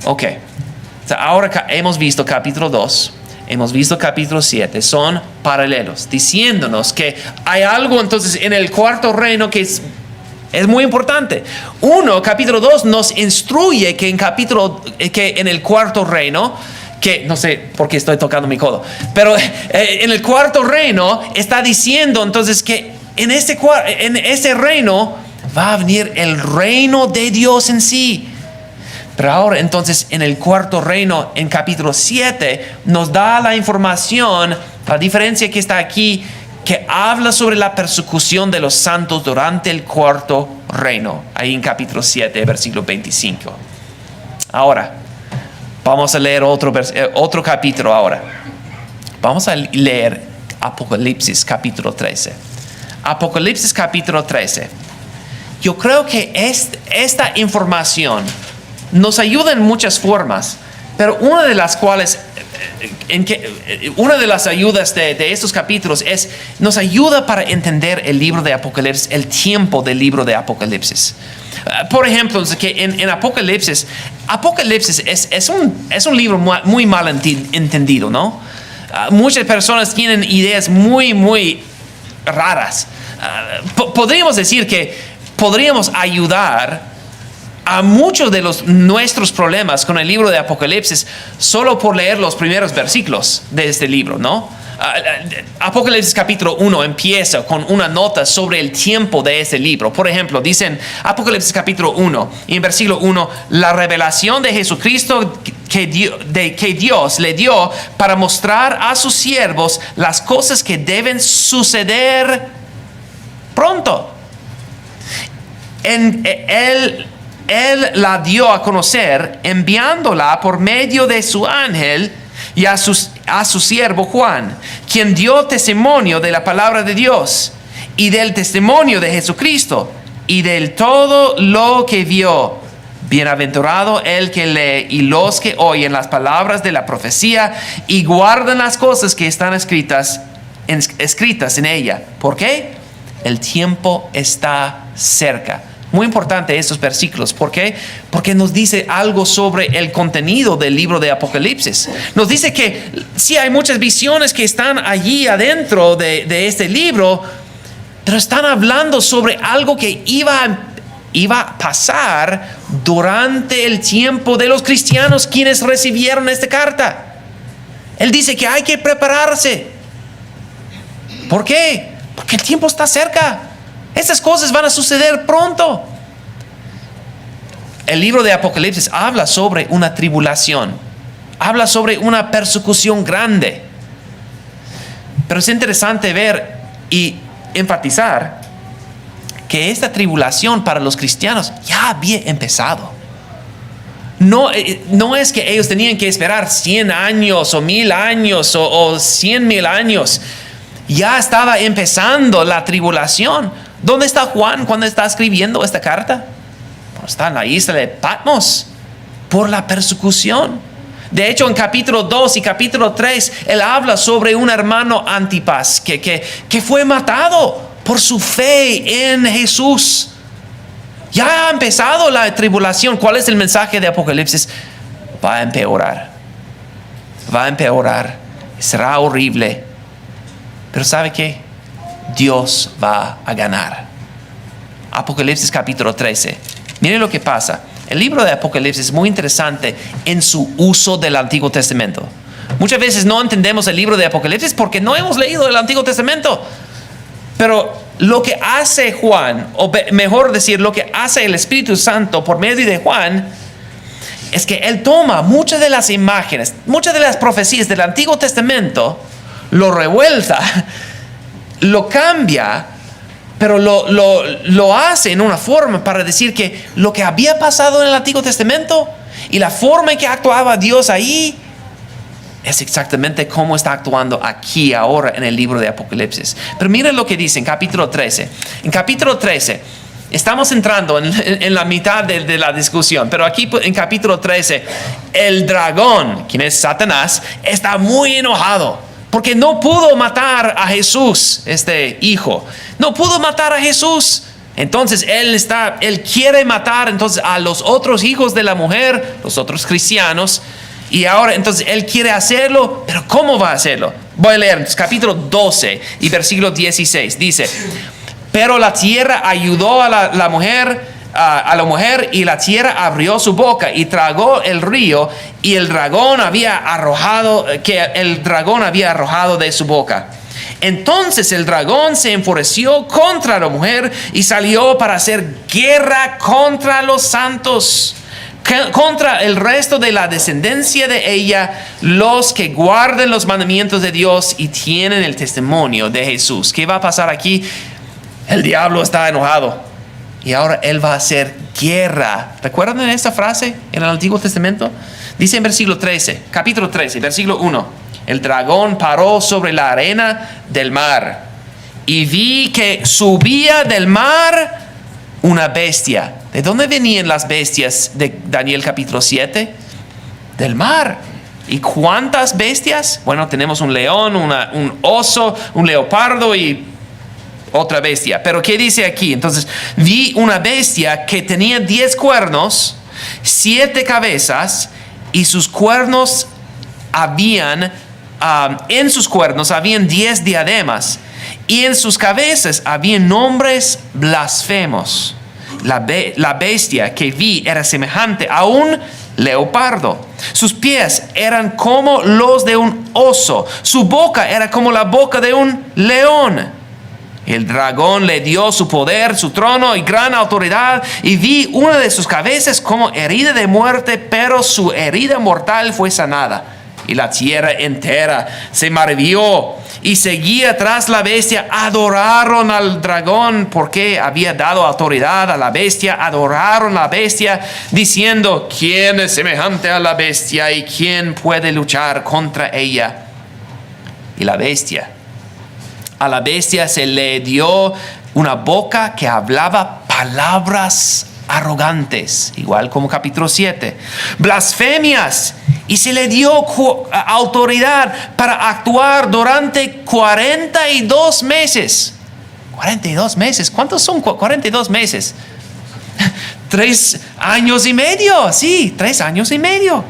Ok. Ahora hemos visto capítulo 2, hemos visto capítulo 7. Son paralelos, diciéndonos que hay algo entonces en el cuarto reino que es muy importante. Capítulo 2 nos instruye que en el cuarto reino, que no sé por qué estoy tocando mi codo, pero en el cuarto reino está diciendo entonces que en este reino va a venir el reino de Dios en sí. Pero ahora entonces en el cuarto reino, en capítulo 7, nos da la información, la diferencia que está aquí, que habla sobre la persecución de los santos durante el cuarto reino, ahí en capítulo 7, versículo 25. Ahora, vamos a leer otro capítulo ahora. Vamos a leer Apocalipsis capítulo 13. Apocalipsis capítulo 13. Yo creo que esta información nos ayuda en muchas formas, pero una de las ayudas de estos capítulos nos ayuda para entender el libro de Apocalipsis, el tiempo del libro de Apocalipsis. Por ejemplo, que en Apocalipsis es un libro muy mal entendido, ¿no? Muchas personas tienen ideas muy, muy raras. Podríamos decir que podríamos ayudar a muchos de nuestros problemas con el libro de Apocalipsis solo por leer los primeros versículos de este libro, ¿no? Apocalipsis capítulo 1 empieza con una nota sobre el tiempo de este libro. Por ejemplo, dicen Apocalipsis capítulo 1 y en versículo 1, la revelación de Jesucristo que Dios le dio para mostrar a sus siervos las cosas que deben suceder pronto. Él la dio a conocer enviándola por medio de su ángel y a su siervo Juan, quien dio testimonio de la palabra de Dios y del testimonio de Jesucristo y del todo lo que vio. Bienaventurado el que lee y los que oyen las palabras de la profecía y guardan las cosas que están escritas en ella. ¿Por qué? El tiempo está cerca. Muy importante estos versículos. ¿Por qué? Porque nos dice algo sobre el contenido del libro de Apocalipsis. Nos dice que sí hay muchas visiones que están allí adentro de este libro, pero están hablando sobre algo que iba a pasar durante el tiempo de los cristianos quienes recibieron esta carta. Él dice que hay que prepararse. ¿Por qué? Porque el tiempo está cerca. Estas cosas van a suceder pronto. El libro de Apocalipsis habla sobre una tribulación. Habla sobre una persecución grande. Pero es interesante ver y enfatizar que esta tribulación para los cristianos ya había empezado. No es que ellos tenían que esperar 100 años o 1000 años o 100,000 años. Ya estaba empezando la tribulación. ¿Dónde está Juan cuando está escribiendo esta carta? Está en la isla de Patmos por la persecución. De hecho, en capítulo 2 y capítulo 3, él habla sobre un hermano Antipas que fue matado por su fe en Jesús. Ya ha empezado la tribulación. ¿Cuál es el mensaje de Apocalipsis? Va a empeorar. Va a empeorar. Será horrible. Pero ¿sabe qué? Dios va a ganar. Apocalipsis capítulo 13. Miren lo que pasa. El libro de Apocalipsis es muy interesante en su uso del Antiguo Testamento. Muchas veces no entendemos el libro de Apocalipsis porque no hemos leído el Antiguo Testamento. Pero lo que hace Juan, o mejor decir, lo que hace el Espíritu Santo por medio de Juan, es que él toma muchas de las imágenes, muchas de las profecías del Antiguo Testamento, lo revuelta, lo cambia, pero lo hace en una forma para decir que lo que había pasado en el Antiguo Testamento y la forma en que actuaba Dios ahí es exactamente como está actuando aquí ahora en el libro de Apocalipsis. Pero miren lo que dice en capítulo 13. En capítulo 13 estamos entrando en la mitad de la discusión, pero aquí en capítulo 13 el dragón, quien es Satanás, está muy enojado porque no pudo matar a Jesús, este hijo. No pudo matar a Jesús. Entonces él quiere matar entonces a los otros hijos de la mujer, los otros cristianos. Y ahora entonces él quiere hacerlo, pero ¿cómo va a hacerlo? Voy a leer entonces, capítulo 12 y versículo 16. Dice: pero la tierra ayudó a la mujer y la tierra abrió su boca y tragó el río y el dragón había arrojado de su boca. Entonces el dragón se enfureció contra la mujer y salió para hacer guerra contra los santos, contra el resto de la descendencia de ella, los que guardan los mandamientos de Dios y tienen el testimonio de Jesús. ¿Qué va a pasar aquí? El diablo está enojado y ahora él va a hacer guerra. ¿Recuerdan esta frase en el Antiguo Testamento? Dice en versículo 13, capítulo 13, versículo 1: el dragón paró sobre la arena del mar y vi que subía del mar una bestia. ¿De dónde venían las bestias de Daniel capítulo 7? Del mar. ¿Y cuántas bestias? Bueno, tenemos un león, un oso, un leopardo y otra bestia. Pero ¿qué dice aquí? Entonces, vi una bestia que tenía 10 cuernos, 7 cabezas, y sus cuernos en sus cuernos habían 10 diademas, y en sus cabezas habían nombres blasfemos. La bestia que vi era semejante a un leopardo. Sus pies eran como los de un oso. Su boca era como la boca de un león. El dragón le dio su poder, su trono y gran autoridad. Y vi una de sus cabezas como herida de muerte, pero su herida mortal fue sanada. Y la tierra entera se maravilló y seguía tras la bestia. Adoraron al dragón porque había dado autoridad a la bestia. Adoraron a la bestia diciendo: ¿quién es semejante a la bestia y quién puede luchar contra ella? Y a la bestia se le dio una boca que hablaba palabras arrogantes, igual como capítulo 7. Blasfemias, y se le dio autoridad para actuar durante 42 meses. 42 meses, ¿cuántos son 42 meses? 3 años y medio, sí, 3 años y medio.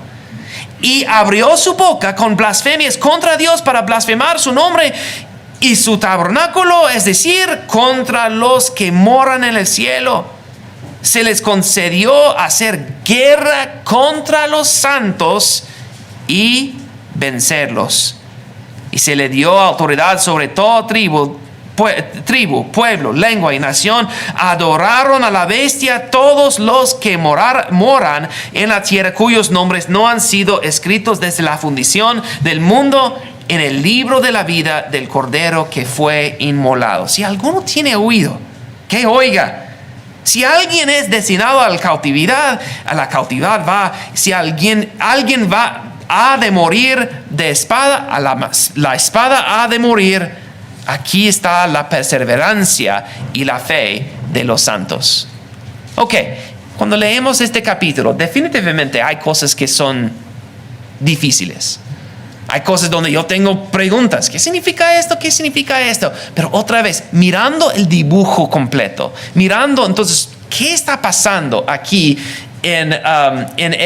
Y abrió su boca con blasfemias contra Dios para blasfemar su nombre y su tabernáculo, es decir, contra los que moran en el cielo. Se les concedió hacer guerra contra los santos y vencerlos. Y se le dio autoridad sobre toda tribu, pueblo, lengua y nación. Adoraron a la bestia todos los que moran en la tierra, cuyos nombres no han sido escritos desde la fundación del mundo en el libro de la vida del Cordero que fue inmolado. Si alguno tiene oído, que oiga. Si alguien es destinado a la cautividad va. Si alguien ha de morir de espada, la espada ha de morir. Aquí está la perseverancia y la fe de los santos. Ok, cuando leemos este capítulo, definitivamente hay cosas que son difíciles. Hay cosas donde yo tengo preguntas. ¿Qué significa esto? ¿Qué significa esto? Pero otra vez, mirando el dibujo completo, mirando entonces, ¿qué está pasando aquí en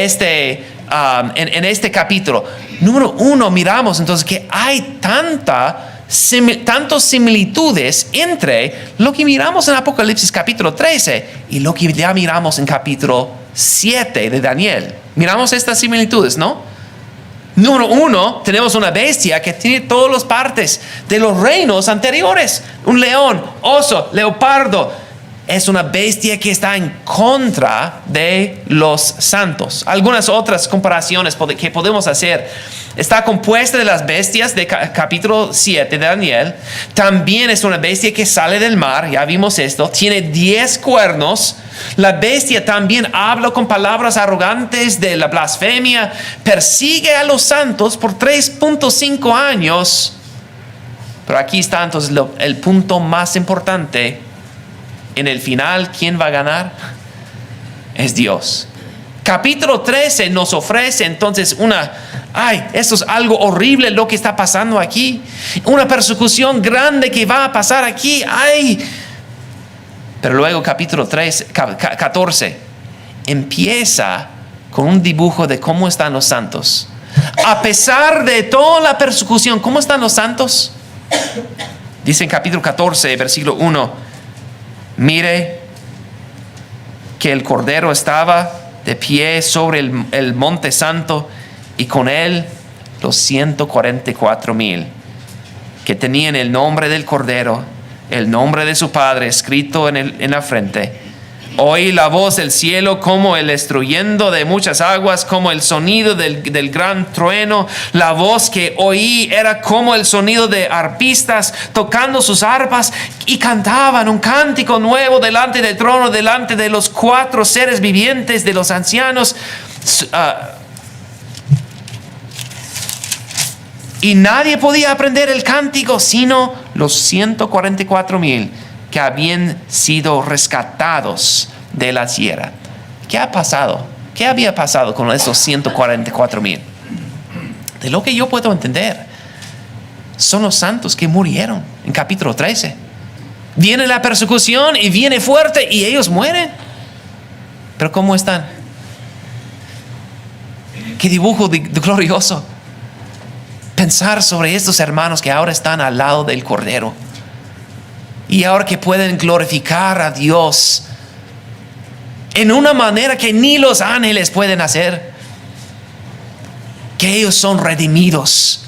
este capítulo? Número 1, miramos entonces que hay tantas similitudes entre lo que miramos en Apocalipsis capítulo 13 y lo que ya miramos en capítulo 7 de Daniel. Miramos estas similitudes, ¿no? Número 1, tenemos una bestia que tiene todas las partes de los reinos anteriores. Un león, oso, leopardo. Es una bestia que está en contra de los santos. Algunas otras comparaciones que podemos hacer. Está compuesta de las bestias de capítulo 7 de Daniel. También es una bestia que sale del mar. Ya vimos esto. Tiene 10 cuernos. La bestia también habla con palabras arrogantes de la blasfemia. Persigue a los santos por 3.5 años. Pero aquí está entonces el punto más importante. En el final, ¿quién va a ganar? Es Dios. Capítulo 13 nos ofrece entonces esto es algo horrible lo que está pasando aquí. Una persecución grande que va a pasar aquí. Pero luego capítulo 14 empieza con un dibujo de cómo están los santos. A pesar de toda la persecución, ¿cómo están los santos? Dice en capítulo 14, versículo 1. Mire que el Cordero estaba de pie sobre el monte santo y con él los 144,000 que tenían el nombre del Cordero, el nombre de su Padre escrito en la frente. Oí la voz del cielo como el estruendo de muchas aguas, como el sonido del gran trueno. La voz que oí era como el sonido de arpistas tocando sus arpas y cantaban un cántico nuevo delante del trono, delante de los 4 seres vivientes, de los ancianos. Y nadie podía aprender el cántico sino los 144,000 que habían sido rescatados de la tierra. ¿Qué ha pasado? ¿Qué había pasado con esos 144,000? De lo que yo puedo entender, son los santos que murieron en capítulo 13. Viene la persecución y viene fuerte y ellos mueren. Pero ¿cómo están? Qué dibujo glorioso. Pensar sobre estos hermanos que ahora están al lado del Cordero. Y ahora que pueden glorificar a Dios en una manera que ni los ángeles pueden hacer. Que ellos son redimidos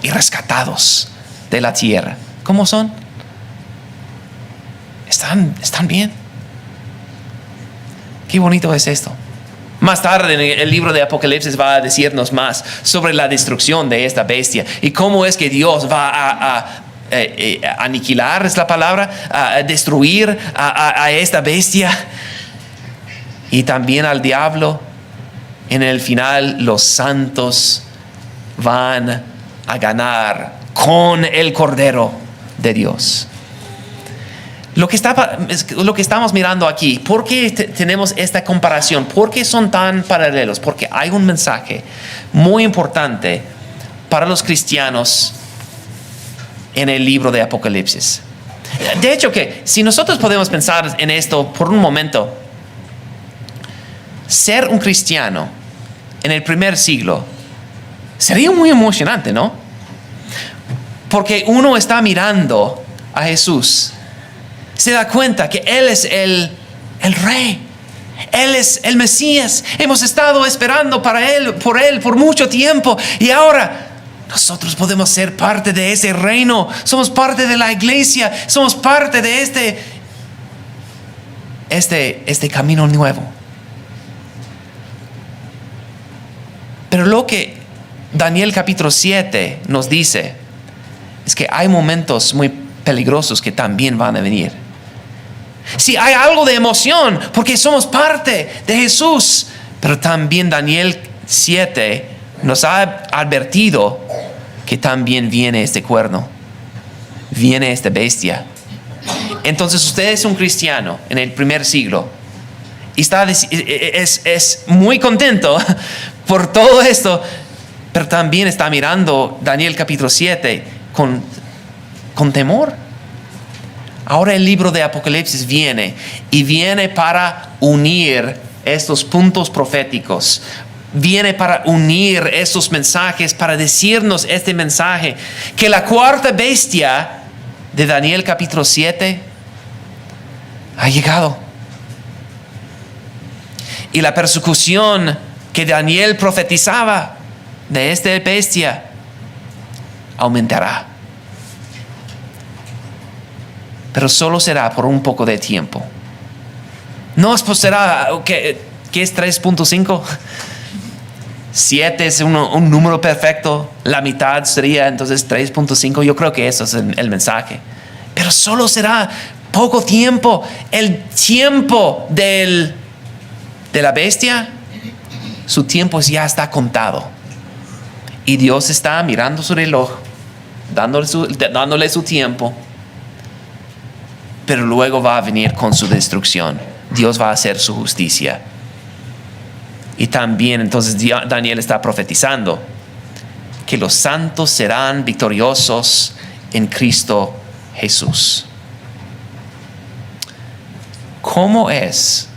y rescatados de la tierra. ¿Cómo son? ¿Están bien? Qué bonito es esto. Más tarde en el libro de Apocalipsis va a decirnos más sobre la destrucción de esta bestia y cómo es que Dios va a aniquilar, es la palabra, a destruir a esta bestia y también al diablo. En el final los santos van a ganar con el Cordero de Dios. Lo que estamos mirando aquí, ¿por qué tenemos esta comparación? ¿Por qué son tan paralelos? Porque hay un mensaje muy importante para los cristianos en el libro de Apocalipsis. De hecho, que si nosotros podemos pensar en esto por un momento, ser un cristiano en el primer siglo sería muy emocionante, ¿no? Porque uno está mirando a Jesús, se da cuenta que Él es el Rey, Él es el Mesías. Hemos estado esperando por Él por mucho tiempo, y ahora nosotros podemos ser parte de ese reino. Somos parte de la iglesia, somos parte de este camino nuevo. Pero lo que Daniel capítulo 7 nos dice es que hay momentos muy peligrosos que también van a venir. Sí, hay algo de emoción porque somos parte de Jesús, pero también Daniel 7 nos ha advertido que también viene este cuerno, viene esta bestia. Entonces usted es un cristiano en el primer siglo y es muy contento por todo esto, pero también está mirando Daniel capítulo 7 con temor. Ahora el libro de Apocalipsis viene para unir estos puntos proféticos. Viene para unir estos mensajes, para decirnos este mensaje, que la cuarta bestia de Daniel capítulo 7 ha llegado. Y la persecución que Daniel profetizaba de esta bestia aumentará. Pero solo será por un poco de tiempo. No será, ¿qué es 3.5? 7 es un número perfecto. La mitad sería entonces 3.5. Yo creo que eso es el mensaje. Pero solo será poco tiempo. El tiempo de la bestia, su tiempo ya está contado. Y Dios está mirando su reloj, dándole su tiempo. Pero luego va a venir con su destrucción. Dios va a hacer su justicia. Y también entonces Daniel está profetizando que los santos serán victoriosos en Cristo Jesús. ¿Cómo es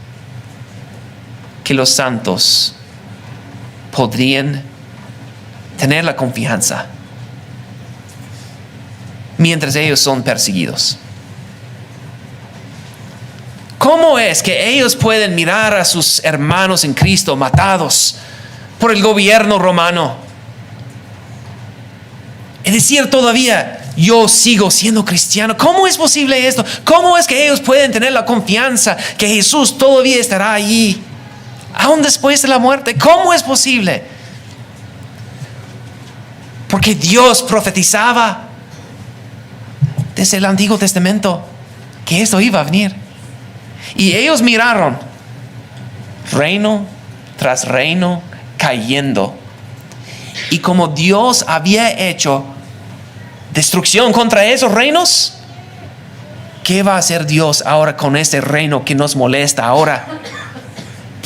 que los santos podrían tener la confianza mientras ellos son perseguidos? ¿Cómo es que ellos pueden mirar a sus hermanos en Cristo matados por el gobierno romano y decir todavía, yo sigo siendo cristiano? ¿Cómo es posible esto? ¿Cómo es que ellos pueden tener la confianza que Jesús todavía estará allí, aún después de la muerte? ¿Cómo es posible? Porque Dios profetizaba desde el Antiguo Testamento que esto iba a venir. Y ellos miraron reino tras reino cayendo. Y como Dios había hecho destrucción contra esos reinos, ¿qué va a hacer Dios ahora con este reino que nos molesta ahora?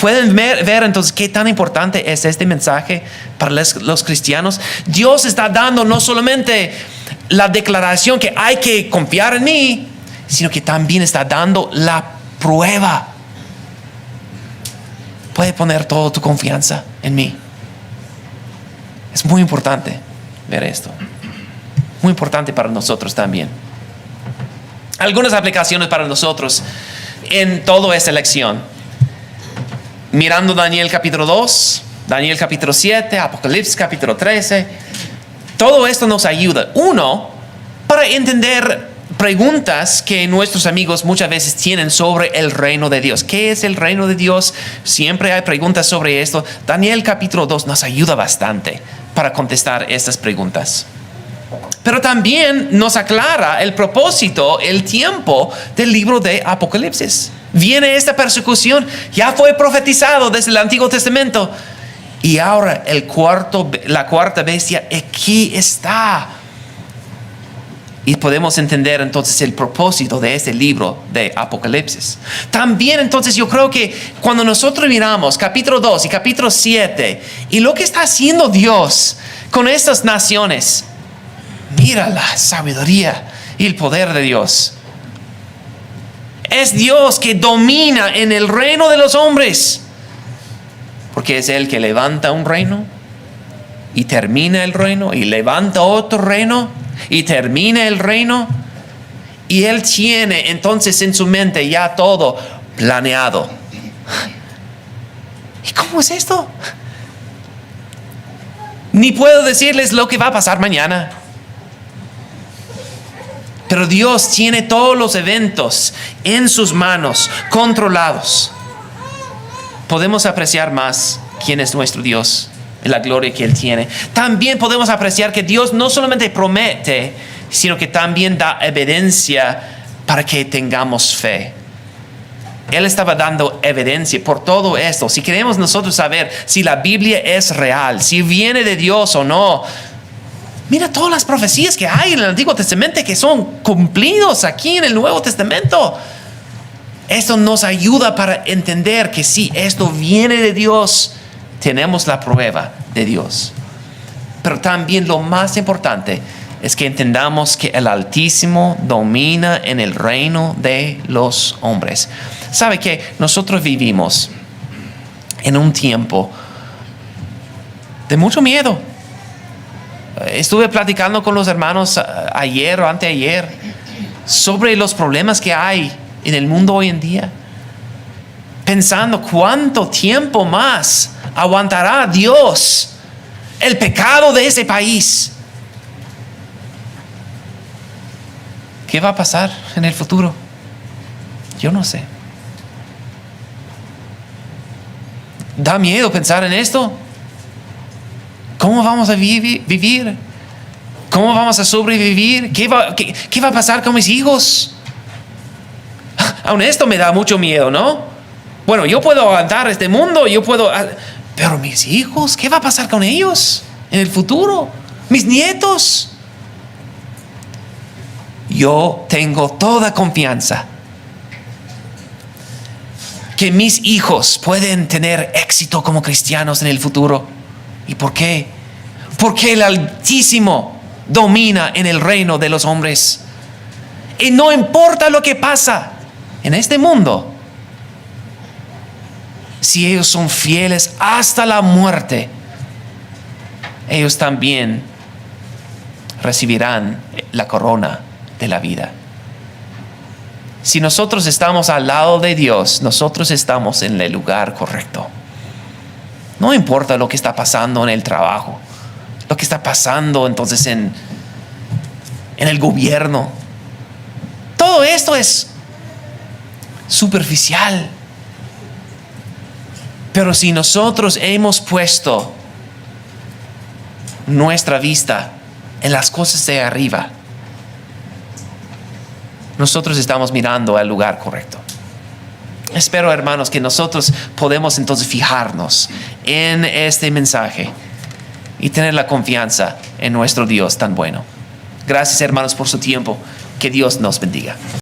¿Pueden ver entonces qué tan importante es este mensaje para los cristianos? Dios está dando no solamente la declaración que hay que confiar en mí, sino que también está dando la prueba. Puedes poner toda tu confianza en mí. Es muy importante ver esto. Muy importante para nosotros también. Algunas aplicaciones para nosotros en toda esta lección. Mirando Daniel capítulo 2, Daniel capítulo 7, Apocalipsis capítulo 13. Todo esto nos ayuda. Uno, para entender preguntas que nuestros amigos muchas veces tienen sobre el reino de Dios. ¿Qué es el reino de Dios? Siempre hay preguntas sobre esto. Daniel capítulo 2 nos ayuda bastante para contestar estas preguntas. Pero también nos aclara el propósito, el tiempo del libro de Apocalipsis. Viene esta persecución, ya fue profetizado desde el Antiguo Testamento. Y ahora la cuarta bestia aquí está. Y podemos entender entonces el propósito de este libro de Apocalipsis. También entonces yo creo que cuando nosotros miramos capítulo 2 y capítulo 7 y lo que está haciendo Dios con estas naciones, mira la sabiduría y el poder de Dios. Es Dios que domina en el reino de los hombres, porque es Él que levanta un reino y termina el reino y levanta otro reino y termina el reino, y Él tiene entonces en su mente ya todo planeado. ¿Y cómo es esto? Ni puedo decirles lo que va a pasar mañana, pero Dios tiene todos los eventos en sus manos, controlados. Podemos apreciar más quién es nuestro Dios, la gloria que Él tiene. También podemos apreciar que Dios no solamente promete, sino que también da evidencia para que tengamos fe. Él estaba dando evidencia por todo esto. Si queremos nosotros saber si la Biblia es real, si viene de Dios o no, mira todas las profecías que hay en el Antiguo Testamento que son cumplidos aquí en el Nuevo Testamento. Esto nos ayuda para entender que sí, esto viene de Dios. Tenemos la prueba de Dios. Pero también lo más importante es que entendamos que el Altísimo domina en el reino de los hombres. ¿Sabe qué? Nosotros vivimos en un tiempo de mucho miedo. Estuve platicando con los hermanos ayer o anteayer sobre los problemas que hay en el mundo hoy en día, pensando cuánto tiempo más aguantará Dios el pecado de ese país. ¿Qué va a pasar en el futuro? Yo no sé. Da miedo pensar en esto. ¿Cómo vamos a vivir? ¿Cómo vamos a sobrevivir? ¿Qué va a pasar con mis hijos? Aún esto me da mucho miedo, ¿no? Bueno, yo puedo aguantar este mundo, pero mis hijos, ¿qué va a pasar con ellos en el futuro? Mis nietos. Yo tengo toda confianza que mis hijos pueden tener éxito como cristianos en el futuro. ¿Y por qué? Porque el Altísimo domina en el reino de los hombres. Y no importa lo que pasa en este mundo, si ellos son fieles hasta la muerte, ellos también recibirán la corona de la vida. Si nosotros estamos al lado de Dios, nosotros estamos en el lugar correcto. No importa lo que está pasando en el trabajo, lo que está pasando entonces en el gobierno. Todo esto es superficial. Pero si nosotros hemos puesto nuestra vista en las cosas de arriba, nosotros estamos mirando al lugar correcto. Espero, hermanos, que nosotros podemos entonces fijarnos en este mensaje y tener la confianza en nuestro Dios tan bueno. Gracias, hermanos, por su tiempo. Que Dios nos bendiga.